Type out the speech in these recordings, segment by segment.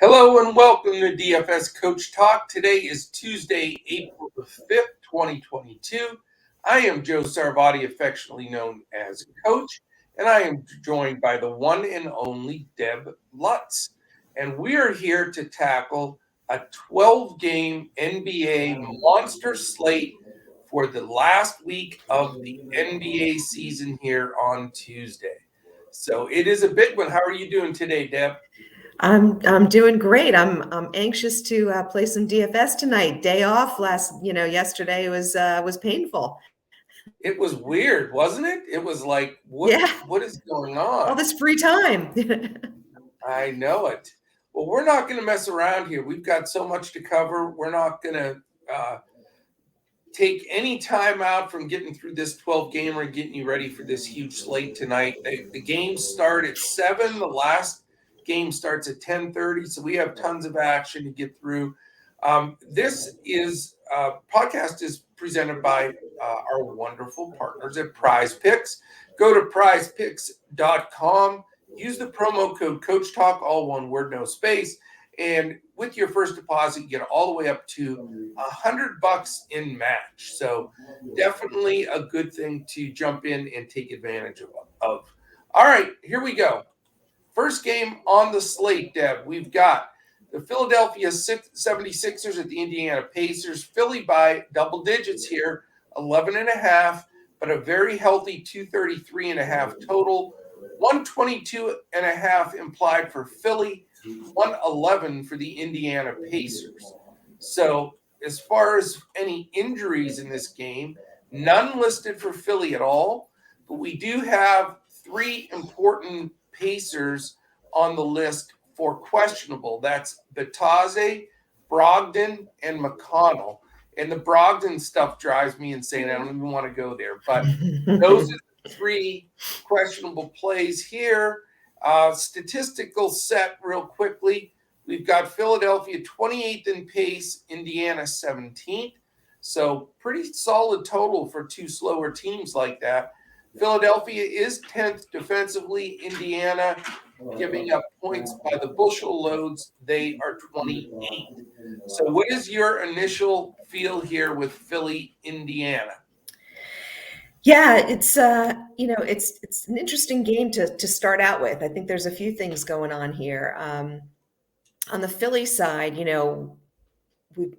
Hello and welcome to DFS Coach Talk. Today is Tuesday, April the 5th, 2022. I am Joe Sarvati, affectionately known as Coach, and I am joined by the one and only Deb Lutz. And we are here to tackle a 12-game NBA monster slate for the last week of the NBA season here on Tuesday. So it is a big one. How are you doing today, Deb? I'm doing great. I'm anxious to play some DFS tonight. Day off yesterday was painful. It was weird, wasn't it? It was like, what is going on? All this free time. I know it. Well, we're not going to mess around here. We've got so much to cover. We're not going to take any time out from getting through this 12-gamer and getting you ready for this huge slate tonight. The games start at 7. The last game starts at 10:30, so we have tons of action to get through. This podcast is presented by our wonderful partners at Prize Picks. Go to prizepicks.com, use the promo code Coach Talk, all one word, no space, and with your first deposit, you get all the way up to $100 in match. So definitely a good thing to jump in and take advantage of. All right, here we go. First game on the slate, Deb. We've got the Philadelphia 76ers at the Indiana Pacers. Philly by double digits here, 11.5, but a very healthy 233.5 total. 122.5 implied for Philly, 111 for the Indiana Pacers. So as far as any injuries in this game, none listed for Philly at all, but we do have 3 important Pacers on the list for questionable. That's Bataze, Brogdon, and McConnell. And the Brogdon stuff drives me insane. I don't even want to go there. But those are the 3 questionable plays here. Statistical set real quickly. We've got Philadelphia 28th in pace, Indiana 17th. So pretty solid total for 2 slower teams like that. Philadelphia is 10th defensively. Indiana giving up points by the bushel loads. They are 28th. So what is your initial feel here with Philly, Indiana? Yeah, it's it's an interesting game to start out with. I think there's a few things going on here. On the Philly side,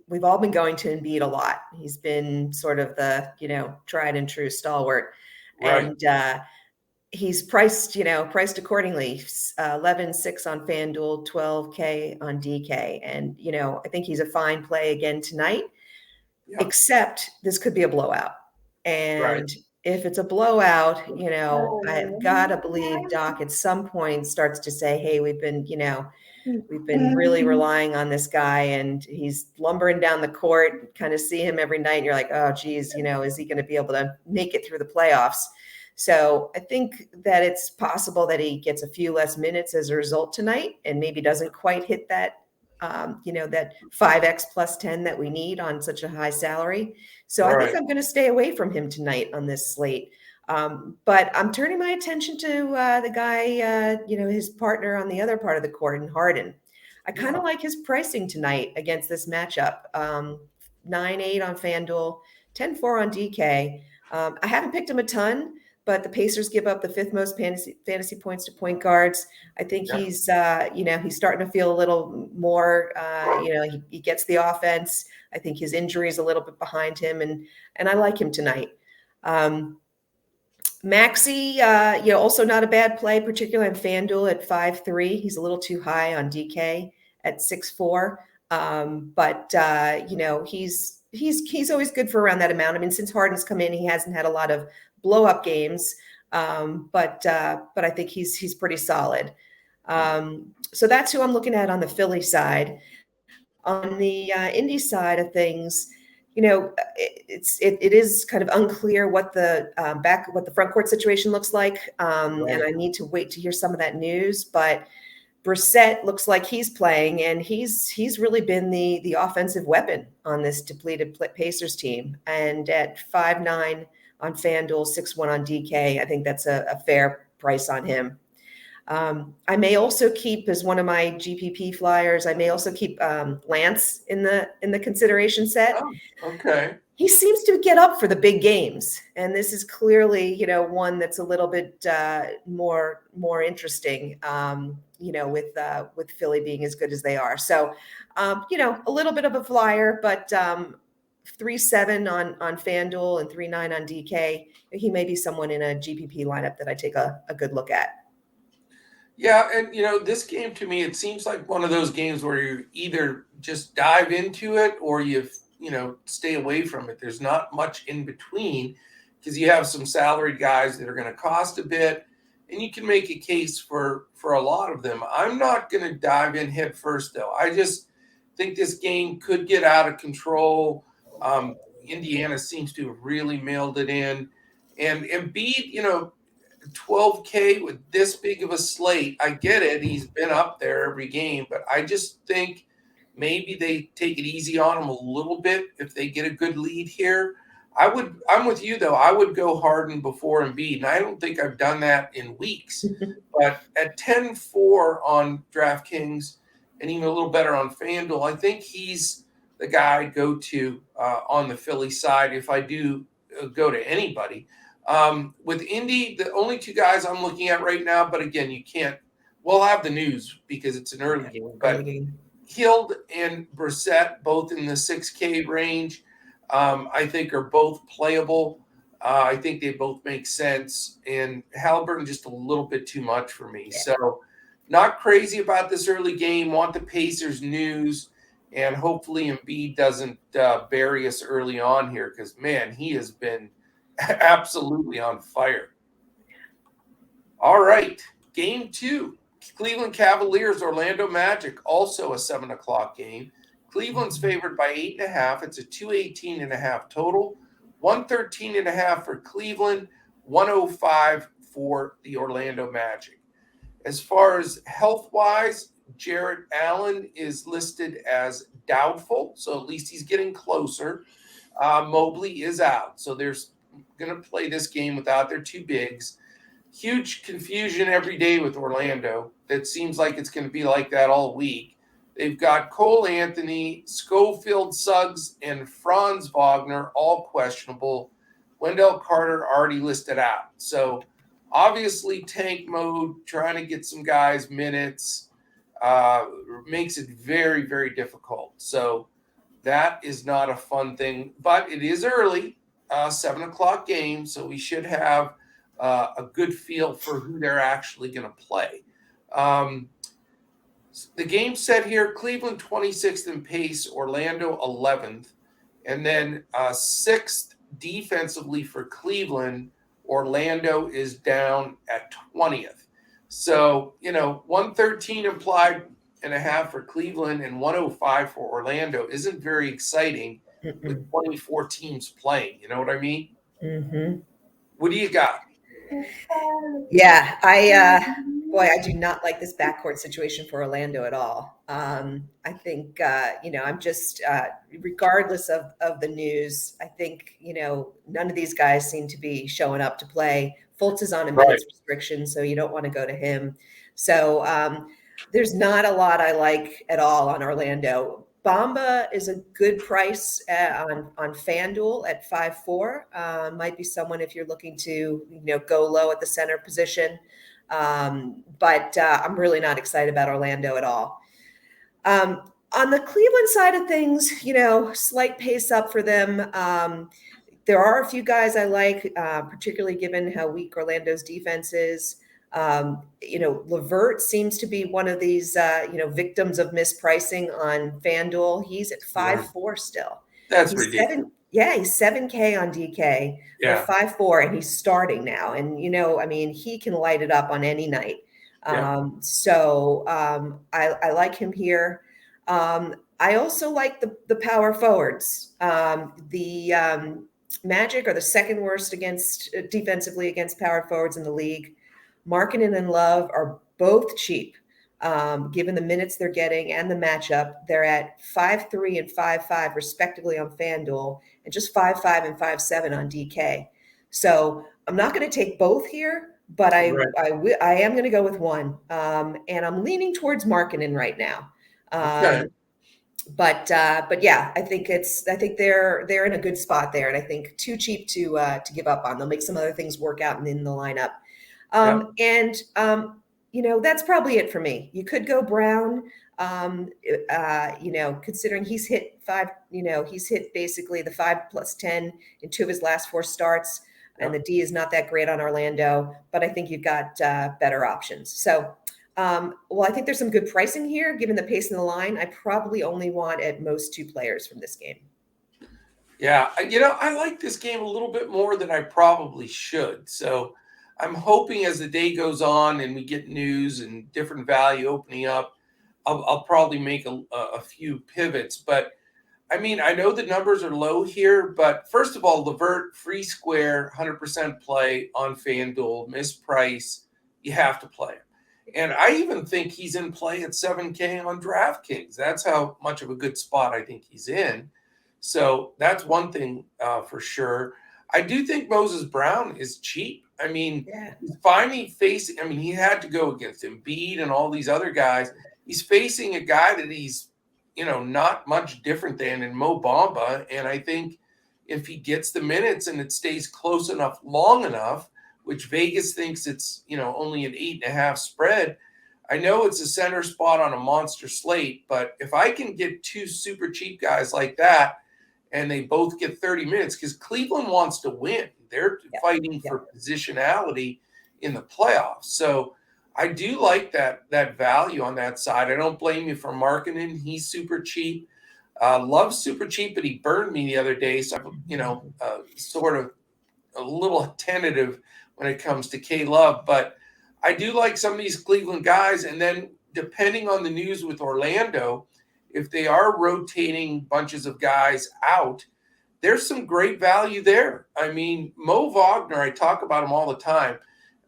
we've all been going to Embiid a lot. He's been sort of the tried and true stalwart. Right. And he's priced accordingly. 11.6 on FanDuel, 12K on DK. And, I think he's a fine play again tonight, except this could be a blowout. And if it's a blowout, I've got to believe Doc at some point starts to say, hey, we've been really relying on this guy, and he's lumbering down the court, kind of see him every night. And you're like, oh, geez, is he going to be able to make it through the playoffs? So I think that it's possible that he gets a few less minutes as a result tonight and maybe doesn't quite hit that, that 5X plus 10 that we need on such a high salary. So I think I'm going to stay away from him tonight on this slate. But I'm turning my attention to the guy, his partner on the other part of the court, in Harden. I kind of like his pricing tonight against this matchup. 9.8 on FanDuel, 10.4 on DK. I haven't picked him a ton, but the Pacers give up the 5th most fantasy points to point guards. I think he's starting to feel a little more, he gets the offense. I think his injury is a little bit behind him, and I like him tonight. Maxey, also not a bad play, particularly on FanDuel at 5.3. He's a little too high on DK at 6.4. But he's always good for around that amount. I mean, since Harden's come in, he hasn't had a lot of blow up games. But I think he's pretty solid. So that's who I'm looking at on the Philly side. On the Indy side of things, it is kind of unclear what the front court situation looks like, and I need to wait to hear some of that news. But Brissett looks like he's playing, and he's really been the offensive weapon on this depleted Pacers team. And at 5.9 on FanDuel, 6.1 on DK, I think that's a fair price on him. I may also keep, as one of my GPP flyers, I may also keep Lance in the consideration set. Oh, okay. He seems to get up for the big games, and this is clearly, one that's a little bit more interesting, with Philly being as good as they are. So, a little bit of a flyer, but 3.7 on FanDuel and 3.9 on DK. He may be someone in a GPP lineup that I take a good look at. Yeah, and this game to me, it seems like one of those games where you either just dive into it or you stay away from it. There's not much in between because you have some salaried guys that are going to cost a bit, and you can make a case for a lot of them. I'm not going to dive in head first, though. I just think this game could get out of control. Indiana seems to have really mailed it in, and Embiid, 12K with this big of a slate. I get it. He's been up there every game, but I just think maybe they take it easy on him a little bit if they get a good lead here. I'm with you though. I would go Harden before Embiid, and I don't think I've done that in weeks. But at 10-4 on DraftKings and even a little better on FanDuel, I think he's the guy I'd go to on the Philly side if I do go to anybody. With Indy, the only two guys I'm looking at right now, but again, we'll have the news because it's an early game, but Hield and Brissett, both in the 6K range, I think are both playable. I think they both make sense, and Halliburton just a little bit too much for me. Yeah. So not crazy about this early game, want the Pacers news, and hopefully Embiid doesn't bury us early on here because, man, he has been absolutely on fire. All right, game 2, Cleveland Cavaliers, Orlando Magic, also a 7 o'clock game. Cleveland's favored by 8.5. It's a 218.5 total. 113.5 for Cleveland, 105 for the Orlando Magic. As far as health-wise, Jarrett Allen is listed as doubtful, so at least he's getting closer. Mobley is out, so there's going to play this game without their two bigs. Huge confusion every day with Orlando. It seems like it's going to be like that all week. They've got Cole Anthony, Schofield, Suggs, and Franz Wagner all questionable. Wendell Carter already listed out. So obviously tank mode, trying to get some guys minutes, makes it very, very difficult. So that is not a fun thing, but it is early. 7 o'clock game, so we should have a good feel for who they're actually going to play. The game set here, Cleveland 26th in pace, Orlando 11th, and then 6th defensively for Cleveland. Orlando is down at 20th. So, 113 implied and a half for Cleveland and 105 for Orlando isn't very exciting with 24 teams playing. You know what I mean? Mm-hmm. What do you got? Yeah, I do not like this backcourt situation for Orlando at all. I think, I'm just, regardless of the news, I think, none of these guys seem to be showing up to play. Fultz is on a minutes restriction, so you don't want to go to him. So there's not a lot I like at all on Orlando. Bamba is a good price on FanDuel at 5.4. Might be someone if you're looking to go low at the center position, but I'm really not excited about Orlando at all. On the Cleveland side of things, slight pace up for them. There are a few guys I like, particularly given how weak Orlando's defense is. LeVert seems to be one of these, victims of mispricing on FanDuel. He's at 5.4 still. That's ridiculous. He's 7K on DK for 5.4, and he's starting now. And, he can light it up on any night. So I like him here. I also like the power forwards. The Magic are the second worst defensively against power forwards in the league. Markkanen and Love are both cheap, given the minutes they're getting and the matchup. They're at 5.3 and 5.5 respectively on FanDuel, and just 5.5 and 5.7 on DK. So I'm not going to take both here, but I Right. am going to go with one, and I'm leaning towards Markkanen right now. Okay. But yeah, I think they're in a good spot there, and I think too cheap to give up on. They'll make some other things work out in the lineup, Yeah. and that's probably it for me. You could go Brown, considering he's hit basically the 5+10 in 2 of his last 4 starts, and the D is not that great on Orlando, but I think you've got better options. So. I think there's some good pricing here, given the pace in the line. I probably only want at most 2 players from this game. Yeah. I like this game a little bit more than I probably should. So I'm hoping as the day goes on and we get news and different value opening up, I'll probably make a few pivots. But I mean, I know the numbers are low here, but first of all, Levert, free square, 100% play on FanDuel, misprice, you have to play him. And I even think he's in play at 7K on Draftkings. That's how much of a good spot I think he's in. So that's one thing for sure. I do think Moses Brown is cheap. I mean, he's finally facing, he had to go against Embiid and all these other guys. He's facing a guy that he's, not much different than in Mo Bamba. And I think if he gets the minutes and it stays close enough, long enough, which Vegas thinks it's, only an 8.5 spread. I know it's a center spot on a monster slate, but if I can get 2 super cheap guys like that, and they both get 30 minutes, because Cleveland wants to win. They're fighting for positionality in the playoffs. So I do like that value on that side. I don't blame you for Markkanen. He's super cheap. Love's super cheap, but he burned me the other day. So, sort of a little tentative when it comes to K-Love. But I do like some of these Cleveland guys. And then depending on the news with Orlando, if they are rotating bunches of guys out, there's some great value there. I mean, Mo Wagner, I talk about him all the time.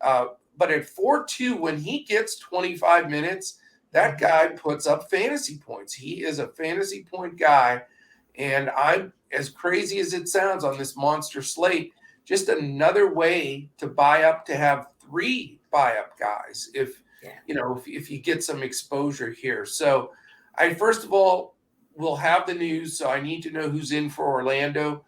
But at 4-2, when he gets 25 minutes, that guy puts up fantasy points. He is a fantasy point guy. And I'm, as crazy as it sounds on this monster slate, just another way to buy up, to have 3 buy up guys if you get some exposure here. So I first of all will have the news, so I need to know who's in for Orlando.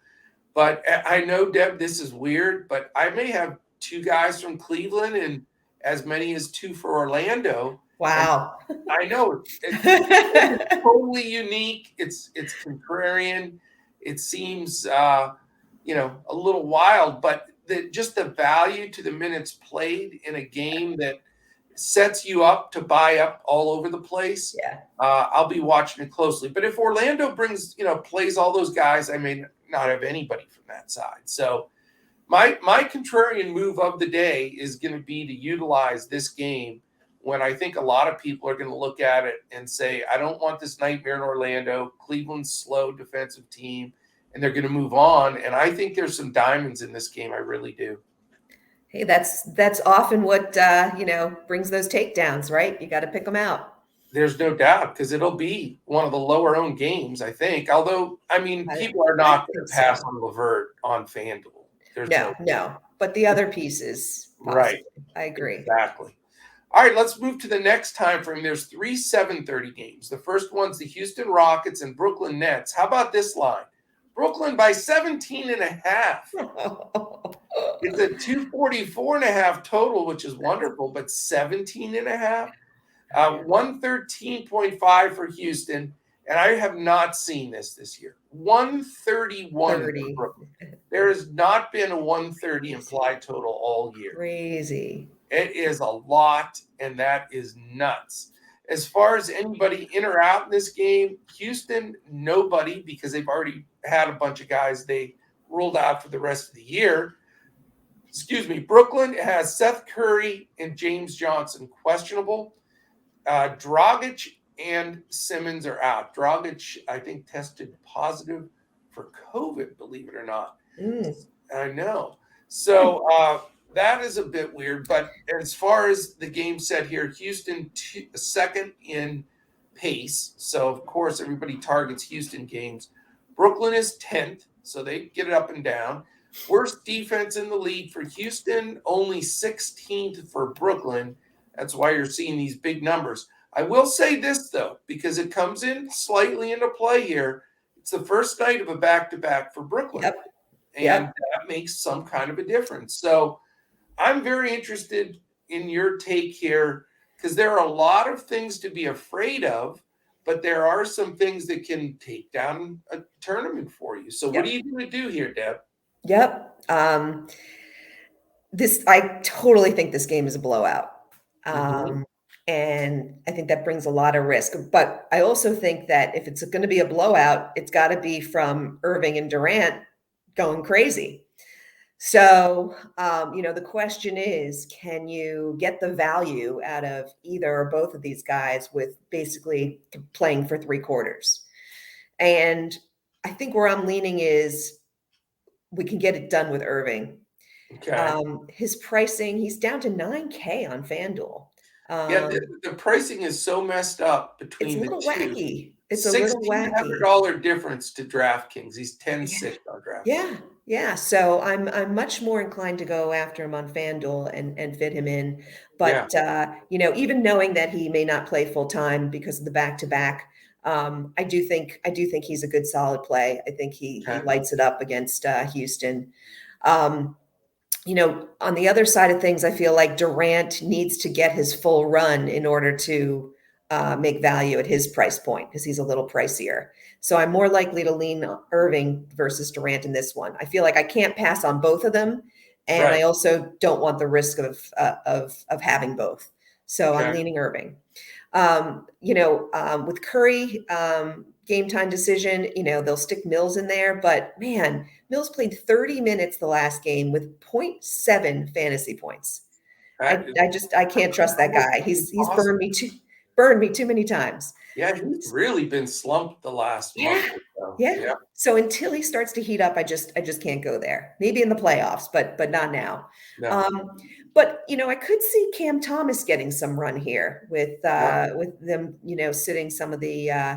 But I know, Deb, this is weird, but I may have 2 guys from Cleveland and as many as 2 for Orlando. Wow. And I know it's totally unique. It's contrarian. It seems a little wild, but just the value to the minutes played in a game that sets you up to buy up all over the place. I'll be watching it closely. But if Orlando plays all those guys, I may not have anybody from that side. So my contrarian move of the day is going to be to utilize this game when I think a lot of people are going to look at it and say, I don't want this nightmare in Orlando. Cleveland's slow defensive team, and they're going to move on. And I think there's some diamonds in this game. I really do. Hey, that's often what brings those takedowns, right? You got to pick them out. There's no doubt, because it'll be one of the lower owned games, I think. Although, people are not going to pass on Levert on FanDuel. No, but the other pieces, possibly. Right? I agree. Exactly. All right, let's move to the next time frame. There's 3 7:30 games. The first one's the Houston Rockets and Brooklyn Nets. How about this line? Brooklyn by 17.5. It's a 244.5 total, which is wonderful, but 17.5. 113.5 for Houston, and I have not seen this year. 131 for Brooklyn. There has not been a 130 implied total all year. Crazy. It is a lot, and that is nuts. As far as anybody in or out in this game, Houston, nobody, because they've already had a bunch of guys they ruled out for the rest of the year. Brooklyn has Seth Curry and James Johnson questionable. Dragic and Simmons are out. Dragic, I think, tested positive for COVID, believe it or not. I know. So that is a bit weird. But as far as the game set here, Houston second in pace. So, of course, everybody targets Houston games. Brooklyn is 10th, so they get it up and down. Worst defense in the league for Houston, only 16th for Brooklyn. That's why you're seeing these big numbers. I will say this, though, because it comes in slightly into play here. It's the first night of a back-to-back for Brooklyn. Yep. And that makes some kind of a difference. So I'm very interested in your take here because there are a lot of things to be afraid of, but there are some things that can take down a tournament for you. So what are you going to do here, Deb? Yep. I totally think this game is a blowout. And I think that brings a lot of risk. But I also think that if it's going to be a blowout, it's got to be from Irving and Durant going crazy. So, the question is, can you get the value out of either or both of these guys with basically playing for 3 quarters? And I think where I'm leaning is we can get it done with Irving. Okay. His pricing, he's down to $9K on FanDuel. The pricing is so messed up between the two. It's a little wacky. It's a little wacky. $1,600 difference to DraftKings. He's 10-6 on DraftKings. Yeah. So I'm much more inclined to go after him on FanDuel and fit him in. But even knowing that he may not play full time because of the back-to-back, I do think he's a good solid play. I think he lights it up against Houston. On the other side of things, I feel like Durant needs to get his full run in order to make value at his price point because he's a little pricier. So I'm more likely to lean Irving versus Durant in this one. I feel like I can't pass on both of them, and I also don't want the risk of having both. So I'm leaning Irving. With Curry, game time decision, they'll stick Mills in there, but man, Mills played 30 minutes the last game with 0.7 fantasy points. I can't trust that guy. He's awesome. burned me too many times. Yeah, he's really been slumped the last month or so. Yeah. So until he starts to heat up, I just can't go there. Maybe in the playoffs, but not now. No. But I could see Cam Thomas getting some run here with them, sitting some of the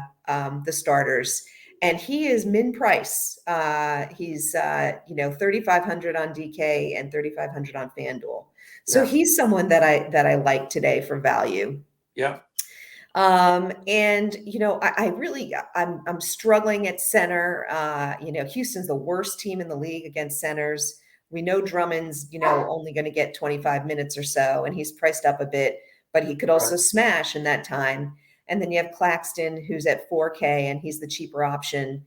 starters, and he is min price. He's 3,500 on DK and 3,500 on FanDuel. So he's someone that I like today for value. Yeah. And I'm struggling at center. Houston's the worst team in the league against centers. We know Drummond's, only going to get 25 minutes or so, and he's priced up a bit, but he could also smash in that time. And then you have Claxton, who's at 4K, and he's the cheaper option.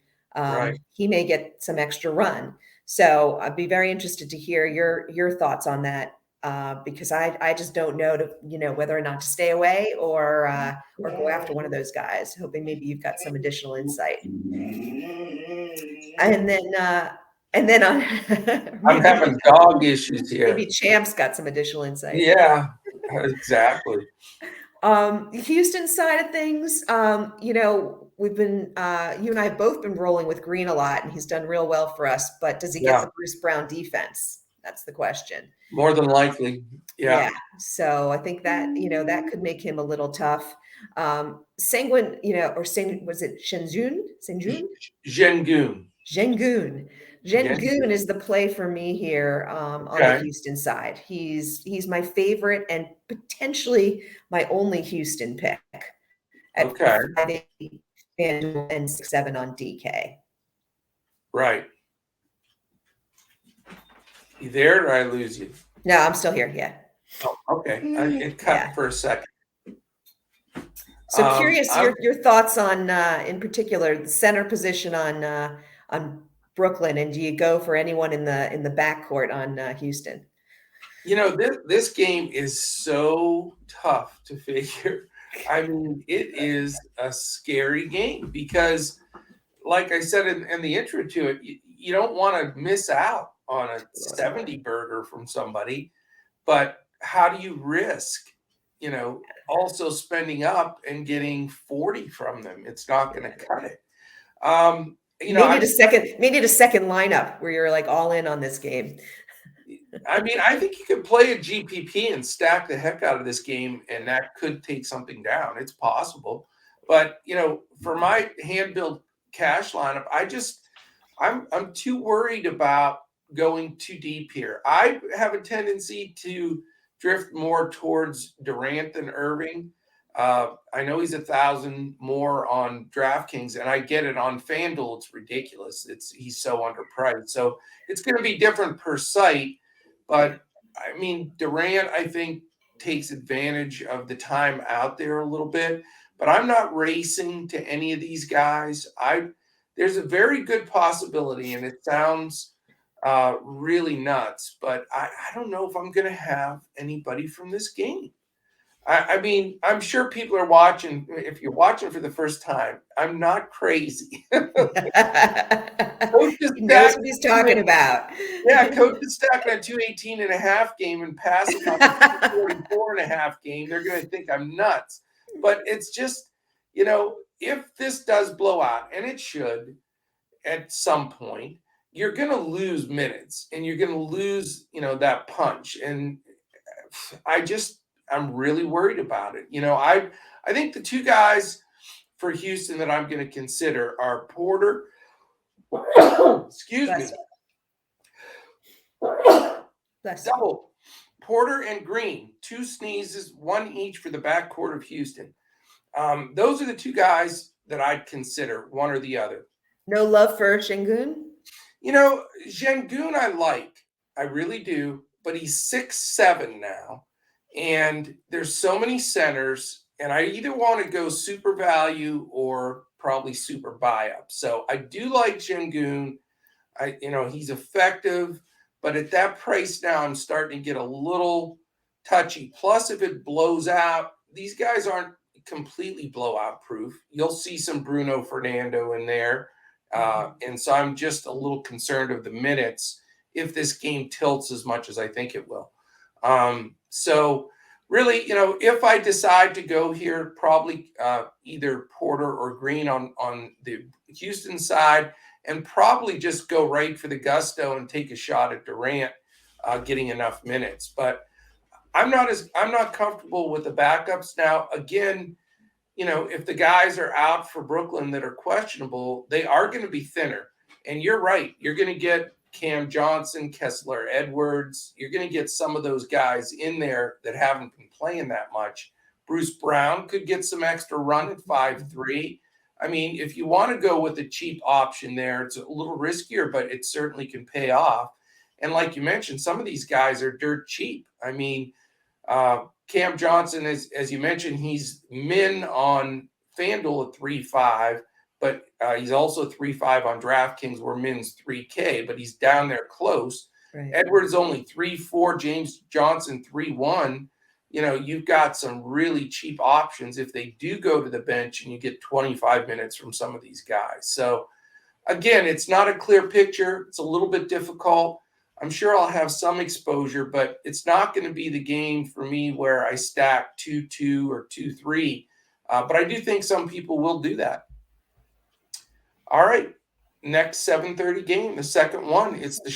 He may get some extra run. So I'd be very interested to hear your thoughts on that, because I just don't know whether or not to stay away or go after one of those guys, hoping maybe you've got some additional insight. And then I'm having dog issues here. Maybe Champ's got some additional insight. Yeah, exactly. Houston side of things, we've been you and I have both been rolling with Green a lot, and he's done real well for us. But does he get the Bruce Brown defense? That's the question. More than likely. Yeah. So I think that that could make him a little tough. Sengun, was it Shengun? Sengun is the play for me here on the Houston side. He's my favorite and potentially my only Houston pick at 5.8 FanDuel and 6.7 on DK. Right. You there, or did I lose you? No, I'm still here. Yeah. Oh, okay. It cut for a second. So curious your thoughts on, in particular, the center position on Brooklyn, and do you go for anyone in the backcourt on Houston? This game is so tough to figure. I mean, it is a scary game because, like I said in the intro to it, you don't want to miss out on a 70 burger from somebody, but how do you risk, also spending up and getting 40 from them? It's not going to cut it. We need a second lineup where you're like all in on this game. I mean, I think you could play a GPP and stack the heck out of this game, and that could take something down. It's possible. But, for my hand-built cash lineup, I'm too worried about going too deep here. I have a tendency to drift more towards Durant than Irving. I know he's 1,000 more on DraftKings, and I get it on FanDuel. It's ridiculous. He's so underpriced. So it's going to be different per site. But I mean, Durant, I think, takes advantage of the time out there a little bit. But I'm not racing to any of these guys. There's a very good possibility, and it sounds really nuts, but I don't know if I'm going to have anybody from this game. I mean, I'm sure people are watching. If you're watching for the first time, I'm not crazy. He knows what he's talking about. Yeah, Coach is stacking a 218.5 game and passing on a 244.5 game. They're going to think I'm nuts. But it's just, if this does blow out, and it should at some point, you're going to lose minutes and you're going to lose, that punch. And I'm really worried about it. I think the two guys for Houston that I'm going to consider are Porter. Excuse me. Double. Porter and Green, 2 sneezes, 1 each for the backcourt of Houston. Those are the two guys that I'd consider, one or the other. No love for Şengün? Şengün I like. I really do. But he's 6'7" now. And there's so many centers. And I either want to go super value or probably super buy up. So I do like Şengün. He's effective. But at that price now, I'm starting to get a little touchy. Plus, if it blows out, these guys aren't completely blowout proof. You'll see some Bruno Fernando in there. And so I'm just a little concerned of the minutes if this game tilts as much as I think it will. So really, if I decide to go here, probably either Porter or Green on the Houston side, and probably just go right for the gusto and take a shot at Durant getting enough minutes. But I'm not comfortable with the backups now. Again, if the guys are out for Brooklyn that are questionable, they are going to be thinner. And you're right. You're going to get Cam Johnson, Kessler Edwards. You're going to get some of those guys in there that haven't been playing that much. Bruce Brown could get some extra run at 5'3". I mean, if you want to go with a cheap option there, it's a little riskier, but it certainly can pay off. And like you mentioned, some of these guys are dirt cheap. I mean, Cam Johnson, as you mentioned, he's min on FanDuel at 3.5, but he's also 3.5 on DraftKings where min's 3K, but he's down there close. Right. Edwards only 3.4, James Johnson 3.1. You've got some really cheap options if they do go to the bench and you get 25 minutes from some of these guys. So again, it's not a clear picture. It's a little bit difficult. I'm sure I'll have some exposure, but it's not going to be the game for me where I stack 2-2 or 2-3. But I do think some people will do that. All right. Next 7:30 game, the second one, it's the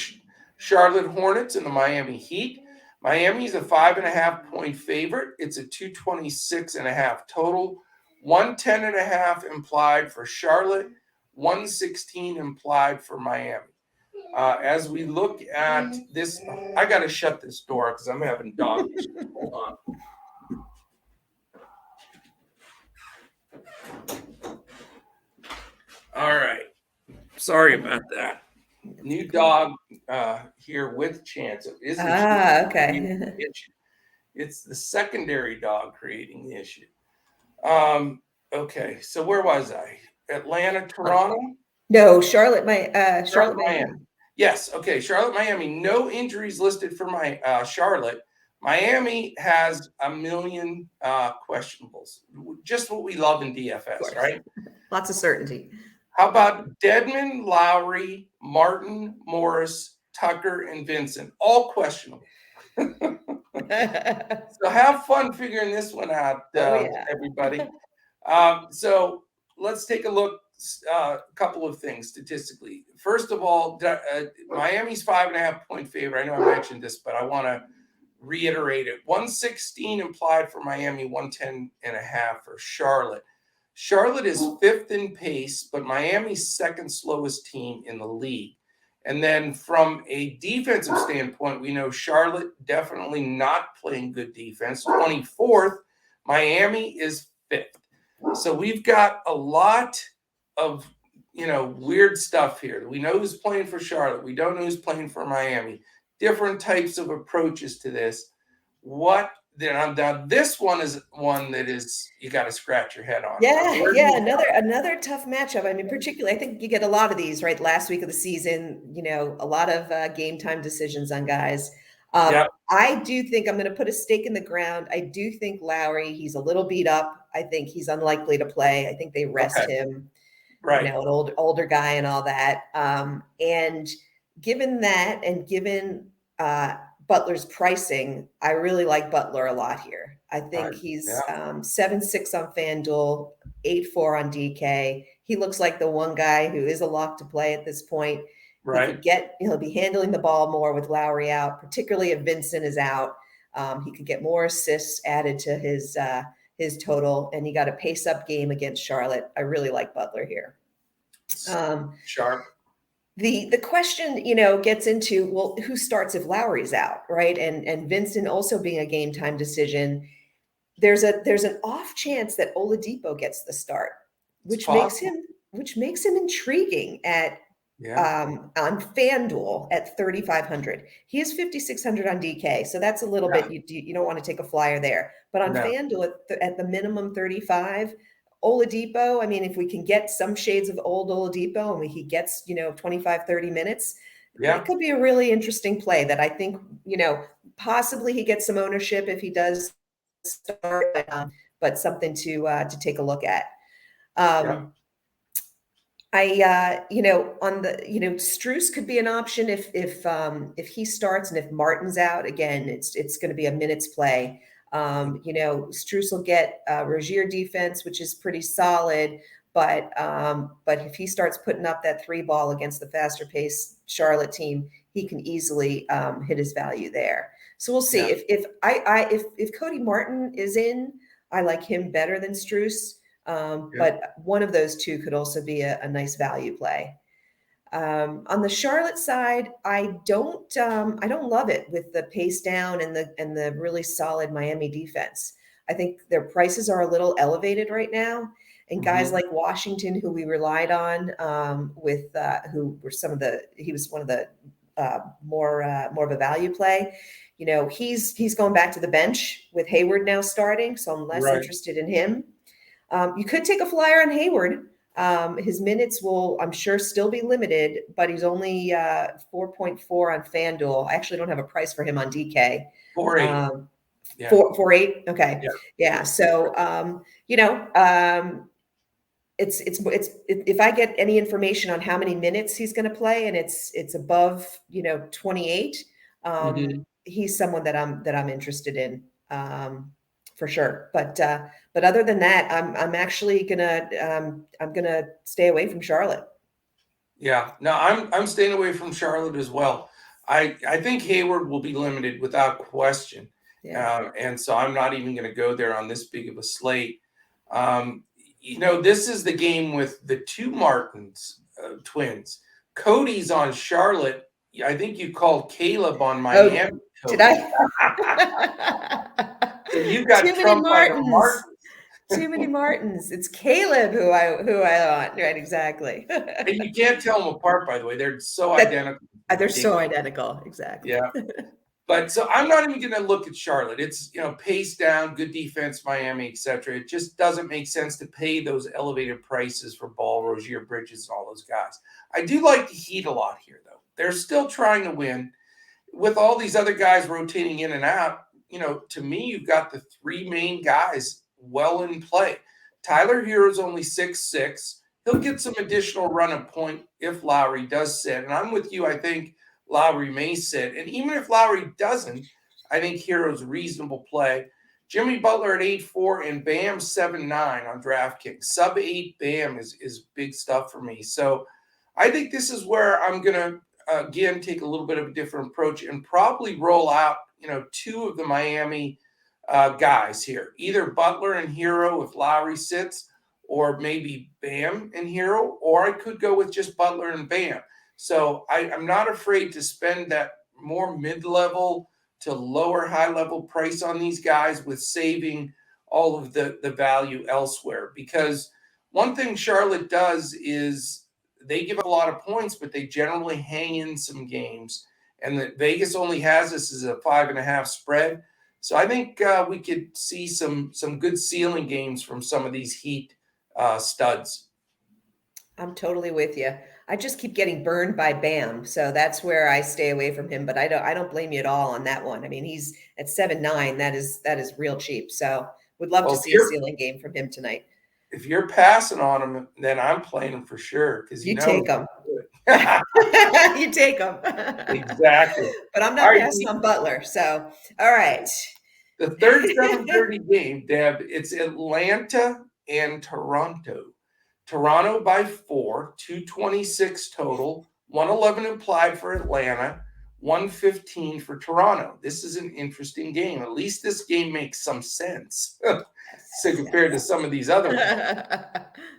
Charlotte Hornets and the Miami Heat. Miami's a 5.5-point favorite. It's a 226.5 total. 110.5 implied for Charlotte. 116 implied for Miami. As we look at this, I got to shut this door because I'm having dog issues. Hold on. All right. Sorry about that. New dog here with Chance. It isn't okay. It's the secondary dog creating the issue. Okay, so where was I? Atlanta, Toronto? No, Charlotte, Miami. Yes, okay, Charlotte, Miami. No injuries listed for my Charlotte. Miami has a million questionables. Just what we love in DFS, right? Lots of certainty. How about Dedmon, Lowry, Martin, Morris, Tucker, and Vincent? All questionable. So have fun figuring this one out, everybody. So let's take a look. A couple of things statistically. First of all, Miami's 5.5-point favorite. I know I mentioned this, but I want to reiterate it. 116 implied for Miami, 110.5 for Charlotte. Charlotte is 5th in pace, but Miami's 2nd slowest team in the league. And then from a defensive standpoint, we know Charlotte definitely not playing good defense. 24th, Miami is 5th. So we've got a lot of, weird stuff here. We know who's playing for Charlotte. We don't know who's playing for Miami. Different types of approaches to this. Now this one is one that is you got to scratch your head on. Yeah, another tough matchup. I mean, particularly, I think you get a lot of these right last week of the season. A lot of game time decisions on guys. Yep. I do think I'm going to put a stake in the ground. I do think Lowry, he's a little beat up. I think he's unlikely to play. I think they rest him. Right. An older guy and all that. And given that, and given Butler's pricing, I really like Butler a lot here. I think he's 7-6 on FanDuel, 8-4 on DK. He looks like the one guy who is a lock to play at this point. Right. He'll be handling the ball more with Lowry out, particularly if Vincent is out. He could get more assists added to his total, and he got a pace up game against Charlotte. I really like Butler here. Sharp. The question, gets into, well, who starts if Lowry's out, right? And Vincent also being a game time decision. There's an off chance that Oladipo gets the start, which makes him intriguing at on FanDuel at 3,500. He is 5,600 on DK, so that's a little bit you don't want to take a flyer there. But on FanDuel at the minimum 35. Oladipo, I mean, if we can get some shades of old Oladipo and he gets, 25, 30 minutes, it could be a really interesting play that I think, possibly he gets some ownership if he does start, but something to take a look at. On the, Strus could be an option if he starts, and if Martin's out, again, it's going to be a minutes play. Strus will get Rozier defense, which is pretty solid, but if he starts putting up that 3 ball against the faster pace Charlotte team, he can easily hit his value there. So we'll see. If Cody Martin is in, I like him better than Strus. But one of those two could also be a nice value play. On the Charlotte side, I don't love it with the pace down and the really solid Miami defense. I think their prices are a little elevated right now, and guys like Washington, who we relied on, who were he was one of the more of a value play. He's going back to the bench with Hayward now starting, so I'm less interested in him. You could take a flyer on Hayward. His minutes will, I'm sure, still be limited, but he's only 4.4 on FanDuel. I actually don't have a price for him on DK. 4.8. 4.8. Okay. Yeah. So, it's if I get any information on how many minutes he's going to play, and it's above, 28, he's someone that I'm interested in. For sure. But other than that, I'm actually gonna stay away from Charlotte. Yeah, no, I'm staying away from Charlotte as well. I think Hayward will be limited without question. And so I'm not even going to go there on this big of a slate. This is the game with the two Martins twins. Cody's on Charlotte. I think you called Caleb on Miami. Did I? You got too many Martins. Too many Martins. It's Caleb who I want. Right, exactly. And you can't tell them apart, by the way. They're so identical. They're so identical. Exactly. Yeah. But so I'm not even going to look at Charlotte. It's, pace down, good defense, Miami, etc. It just doesn't make sense to pay those elevated prices for Ball, Rozier, Bridges, and all those guys. I do like the Heat a lot here, though. They're still trying to win. With all these other guys rotating in and out, to me, you've got the 3 main guys well in play. Tyler Hero's only 6'6". He'll get some additional run of point if Lowry does sit. And I'm with you. I think Lowry may sit. And even if Lowry doesn't, I think Hero's reasonable play. Jimmy Butler at 8.4 and Bam 7.9 on DraftKings. Sub 8 Bam is big stuff for me. So I think this is where I'm going to, again, take a little bit of a different approach and probably roll out, 2 of the Miami guys here. Either Butler and Hero if Lowry sits, or maybe Bam and Hero, or I could go with just Butler and Bam. So I'm not afraid to spend that more mid-level to lower high-level price on these guys with saving all of the value elsewhere. Because one thing Charlotte does is they give up a lot of points, but they generally hang in some games. And that Vegas only has this as a 5.5 spread. So I think we could see some good ceiling games from some of these Heat studs. I'm totally with you. I just keep getting burned by Bam, so that's where I stay away from him. But I don't blame you at all on that one. I mean, he's at 7.9. That is real cheap. So would love to see a ceiling game from him tonight. If you're passing on him, then I'm playing him for sure because you take him. You take him. Exactly. But I'm not passing on Butler. So all right. The third 7:30 game, Deb, it's Atlanta and Toronto. Toronto by 4, 226 total, 111 implied for Atlanta, 115 for Toronto. This is an interesting game. At least this game makes some sense so compared to some of these other ones.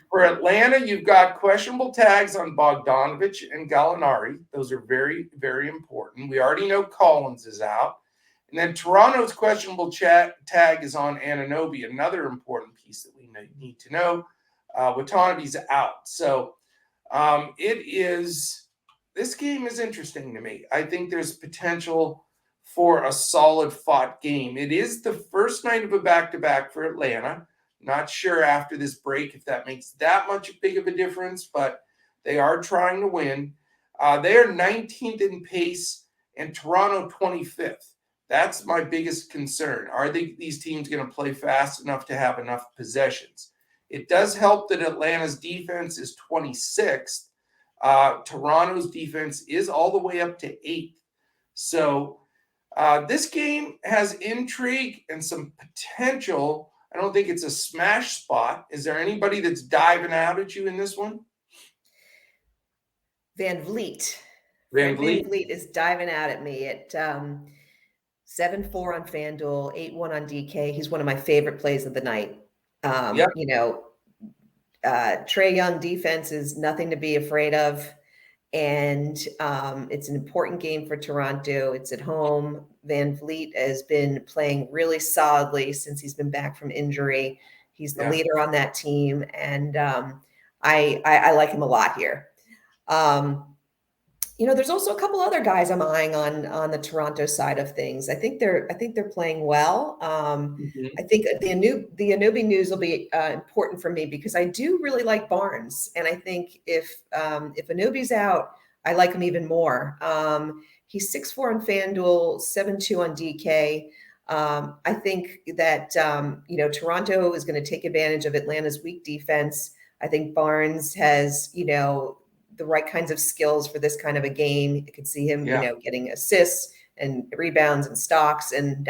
For Atlanta, you've got questionable tags on Bogdanovich and Gallinari. Those are very, very important. We already know Collins is out. And then Toronto's questionable tag is on Anunoby, another important piece that we need to know. Watanabe's out. So this game is interesting to me. I think there's potential for a solid fought game. It is the first night of a back-to-back for Atlanta. Not sure after this break if that makes that much big of a difference, but they are trying to win. They are 19th in pace and Toronto 25th. That's my biggest concern. Are these teams going to play fast enough to have enough possessions? It does help that Atlanta's defense is 26th. Toronto's defense is all the way up to 8th. So this game has intrigue and some potential. I don't think it's a smash spot. Is there anybody that's diving out at you in this one? Van Vliet. Van Vliet is diving out at me at 7-4 on FanDuel, 8-1 on DK. He's one of my favorite plays of the night. Yep. Trae Young defense is nothing to be afraid of. And it's an important game for Toronto. It's at home. Van Vliet has been playing really solidly since he's been back from injury. He's the leader on that team. And I like him a lot here. There's also a couple other guys I'm eyeing on the Toronto side of things. I think they're playing well. I think the Anunoby news will be important for me because I do really like Barnes, and I think if Anunoby's out, I like him even more. He's 6'4" on FanDuel, 7'2" on DK. I think that Toronto is going to take advantage of Atlanta's weak defense. I think Barnes has the right kinds of skills for this kind of a game. You could see him, getting assists and rebounds and stocks and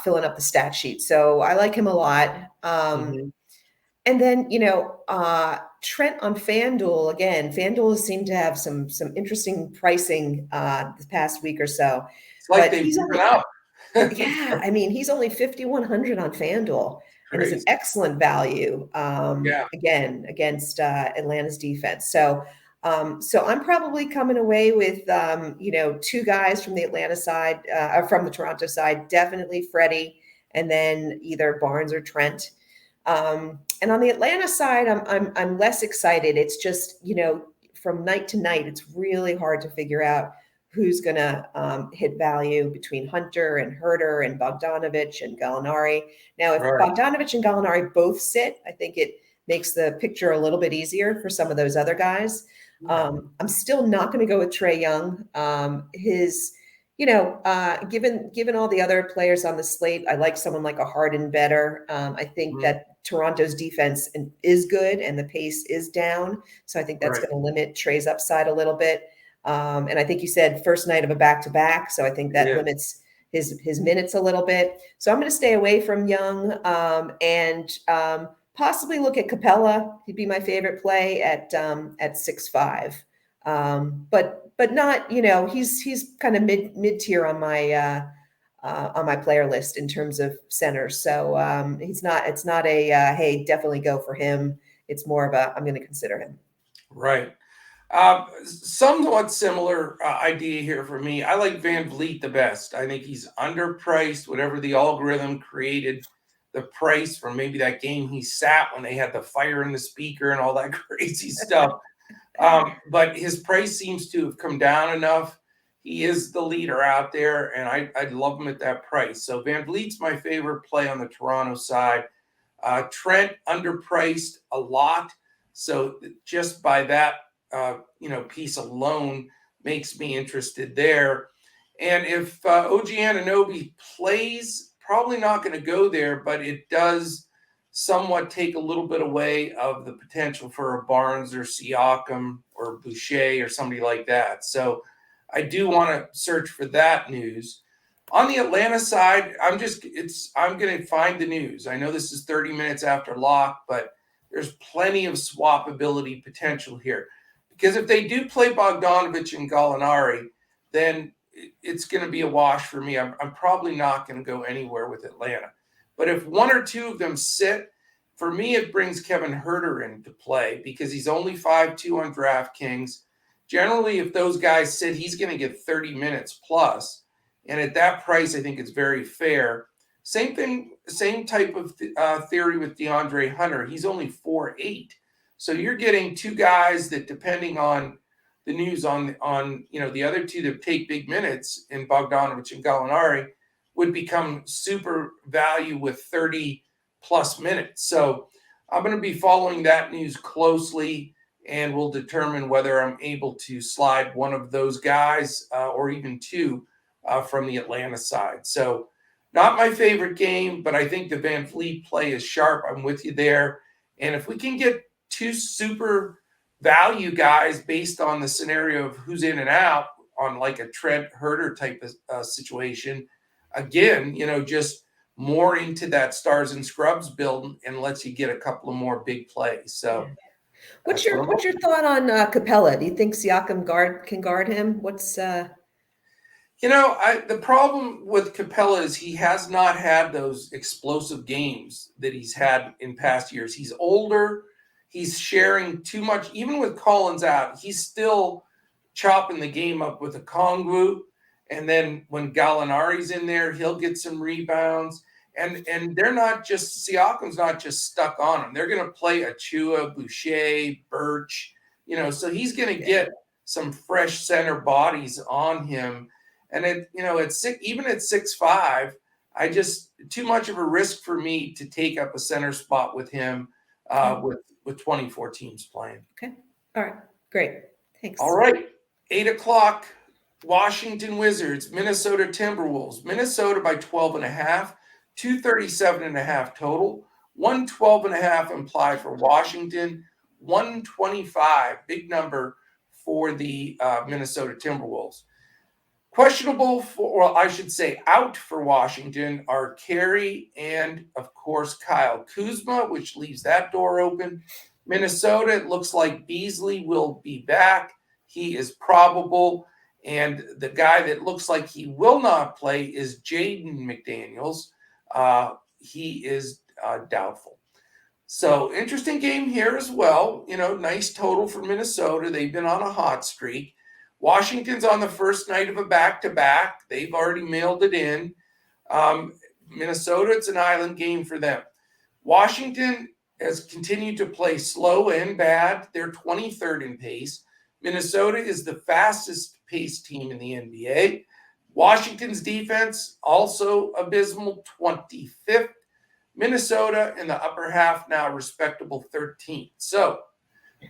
filling up the stat sheet. So I like him a lot. And then, Trent on FanDuel, again, FanDuel seemed to have some interesting pricing the past week or so. It's like they've given up. Yeah, I mean, he's only 5,100 on FanDuel. And is an excellent value, again, against Atlanta's defense. So I'm probably coming away with, two guys from the Atlanta side, or from the Toronto side, definitely Freddie, and then either Barnes or Trent. And on the Atlanta side, I'm less excited. It's just, from night to night, it's really hard to figure out who's going to hit value between Hunter and Herter and Bogdanovich and Gallinari. Now, if Bogdanovich and Gallinari both sit, I think it makes the picture a little bit easier for some of those other guys. I'm still not going to go with Trae Young. Given all the other players on the slate, I like someone like a Harden better. I think that Toronto's defense is good and the pace is down. So I think that's going to limit Trae's upside a little bit. And I think you said first night of a back-to-back. So I think that limits his minutes a little bit. So I'm going to stay away from Young and possibly look at Capella. He'd be my favorite play at 6'5". But not, he's kind of mid-tier on my player list in terms of centers. So it's not a, hey, definitely go for him. It's more of a, I'm going to consider him. Right. Somewhat similar idea here for me. I like Van Vliet the best. I think he's underpriced, whatever the algorithm created the price for maybe that game he sat when they had the fire in the speaker and all that crazy stuff. But his price seems to have come down enough. He is the leader out there, and I'd love him at that price. So Van Vliet's my favorite play on the Toronto side. Trent underpriced a lot. So just by that, piece alone makes me interested there. And if OG Anunoby plays, probably not going to go there, but it does somewhat take a little bit away of the potential for a Barnes or Siakam or Boucher or somebody like that. So I do want to search for that news. On the Atlanta side, I'm going to find the news. I know this is 30 minutes after lock, but there's plenty of swappability potential here. Because if they do play Bogdanovich and Gallinari, then it's going to be a wash for me. I'm probably not going to go anywhere with Atlanta. But if one or two of them sit, for me, it brings Kevin Huerter into play because he's only 5'2" on DraftKings. Generally, if those guys sit, he's going to get 30 minutes plus. And at that price, I think it's very fair. Same thing, same type of theory with DeAndre Hunter. He's only 4'8". So you're getting two guys that, depending on the news on the other two that take big minutes in Bogdanovich and Gallinari, would become super value with 30 plus minutes. So I'm going to be following that news closely, and we'll determine whether I'm able to slide one of those guys or even two from the Atlanta side. So not my favorite game, but I think the Van Vliet play is sharp. I'm with you there. And if we can get two super value guys based on the scenario of who's in and out on like a Trent Huerter type of situation, again, just more into that stars and scrubs build and lets you get a couple of more big plays. So what's your thought on Capella? Do you think Siakam can guard him? The problem with Capella is he has not had those explosive games that he's had in past years. He's older. He's sharing too much. Even with Collins out, he's still chopping the game up with a Kongwu. And then when Gallinari's in there, he'll get some rebounds. And they're not just, Siakam's not just stuck on him. They're going to play Achua, Boucher, Birch, so he's going to get some fresh center bodies on him. And even at 6'5", too much of a risk for me to take up a center spot with him with 24 teams playing. Okay. All right. Great. Thanks. All right. 8:00, Washington Wizards, Minnesota Timberwolves. Minnesota by 12.5, 237.5 total, 112.5 implied for Washington, 125, big number for the Minnesota Timberwolves. Questionable out for Washington are Carey and, of course, Kyle Kuzma, which leaves that door open. Minnesota, it looks like Beasley will be back. He is probable. And the guy that looks like he will not play is Jaden McDaniels. He is doubtful. So interesting game here as well. Nice total for Minnesota. They've been on a hot streak. Washington's on the first night of a back-to-back. They've already mailed it in. Minnesota, it's an island game for them. Washington has continued to play slow and bad. They're 23rd in pace. Minnesota is the fastest paced team in the NBA. Washington's defense, also abysmal, 25th. Minnesota in the upper half now, respectable 13th. So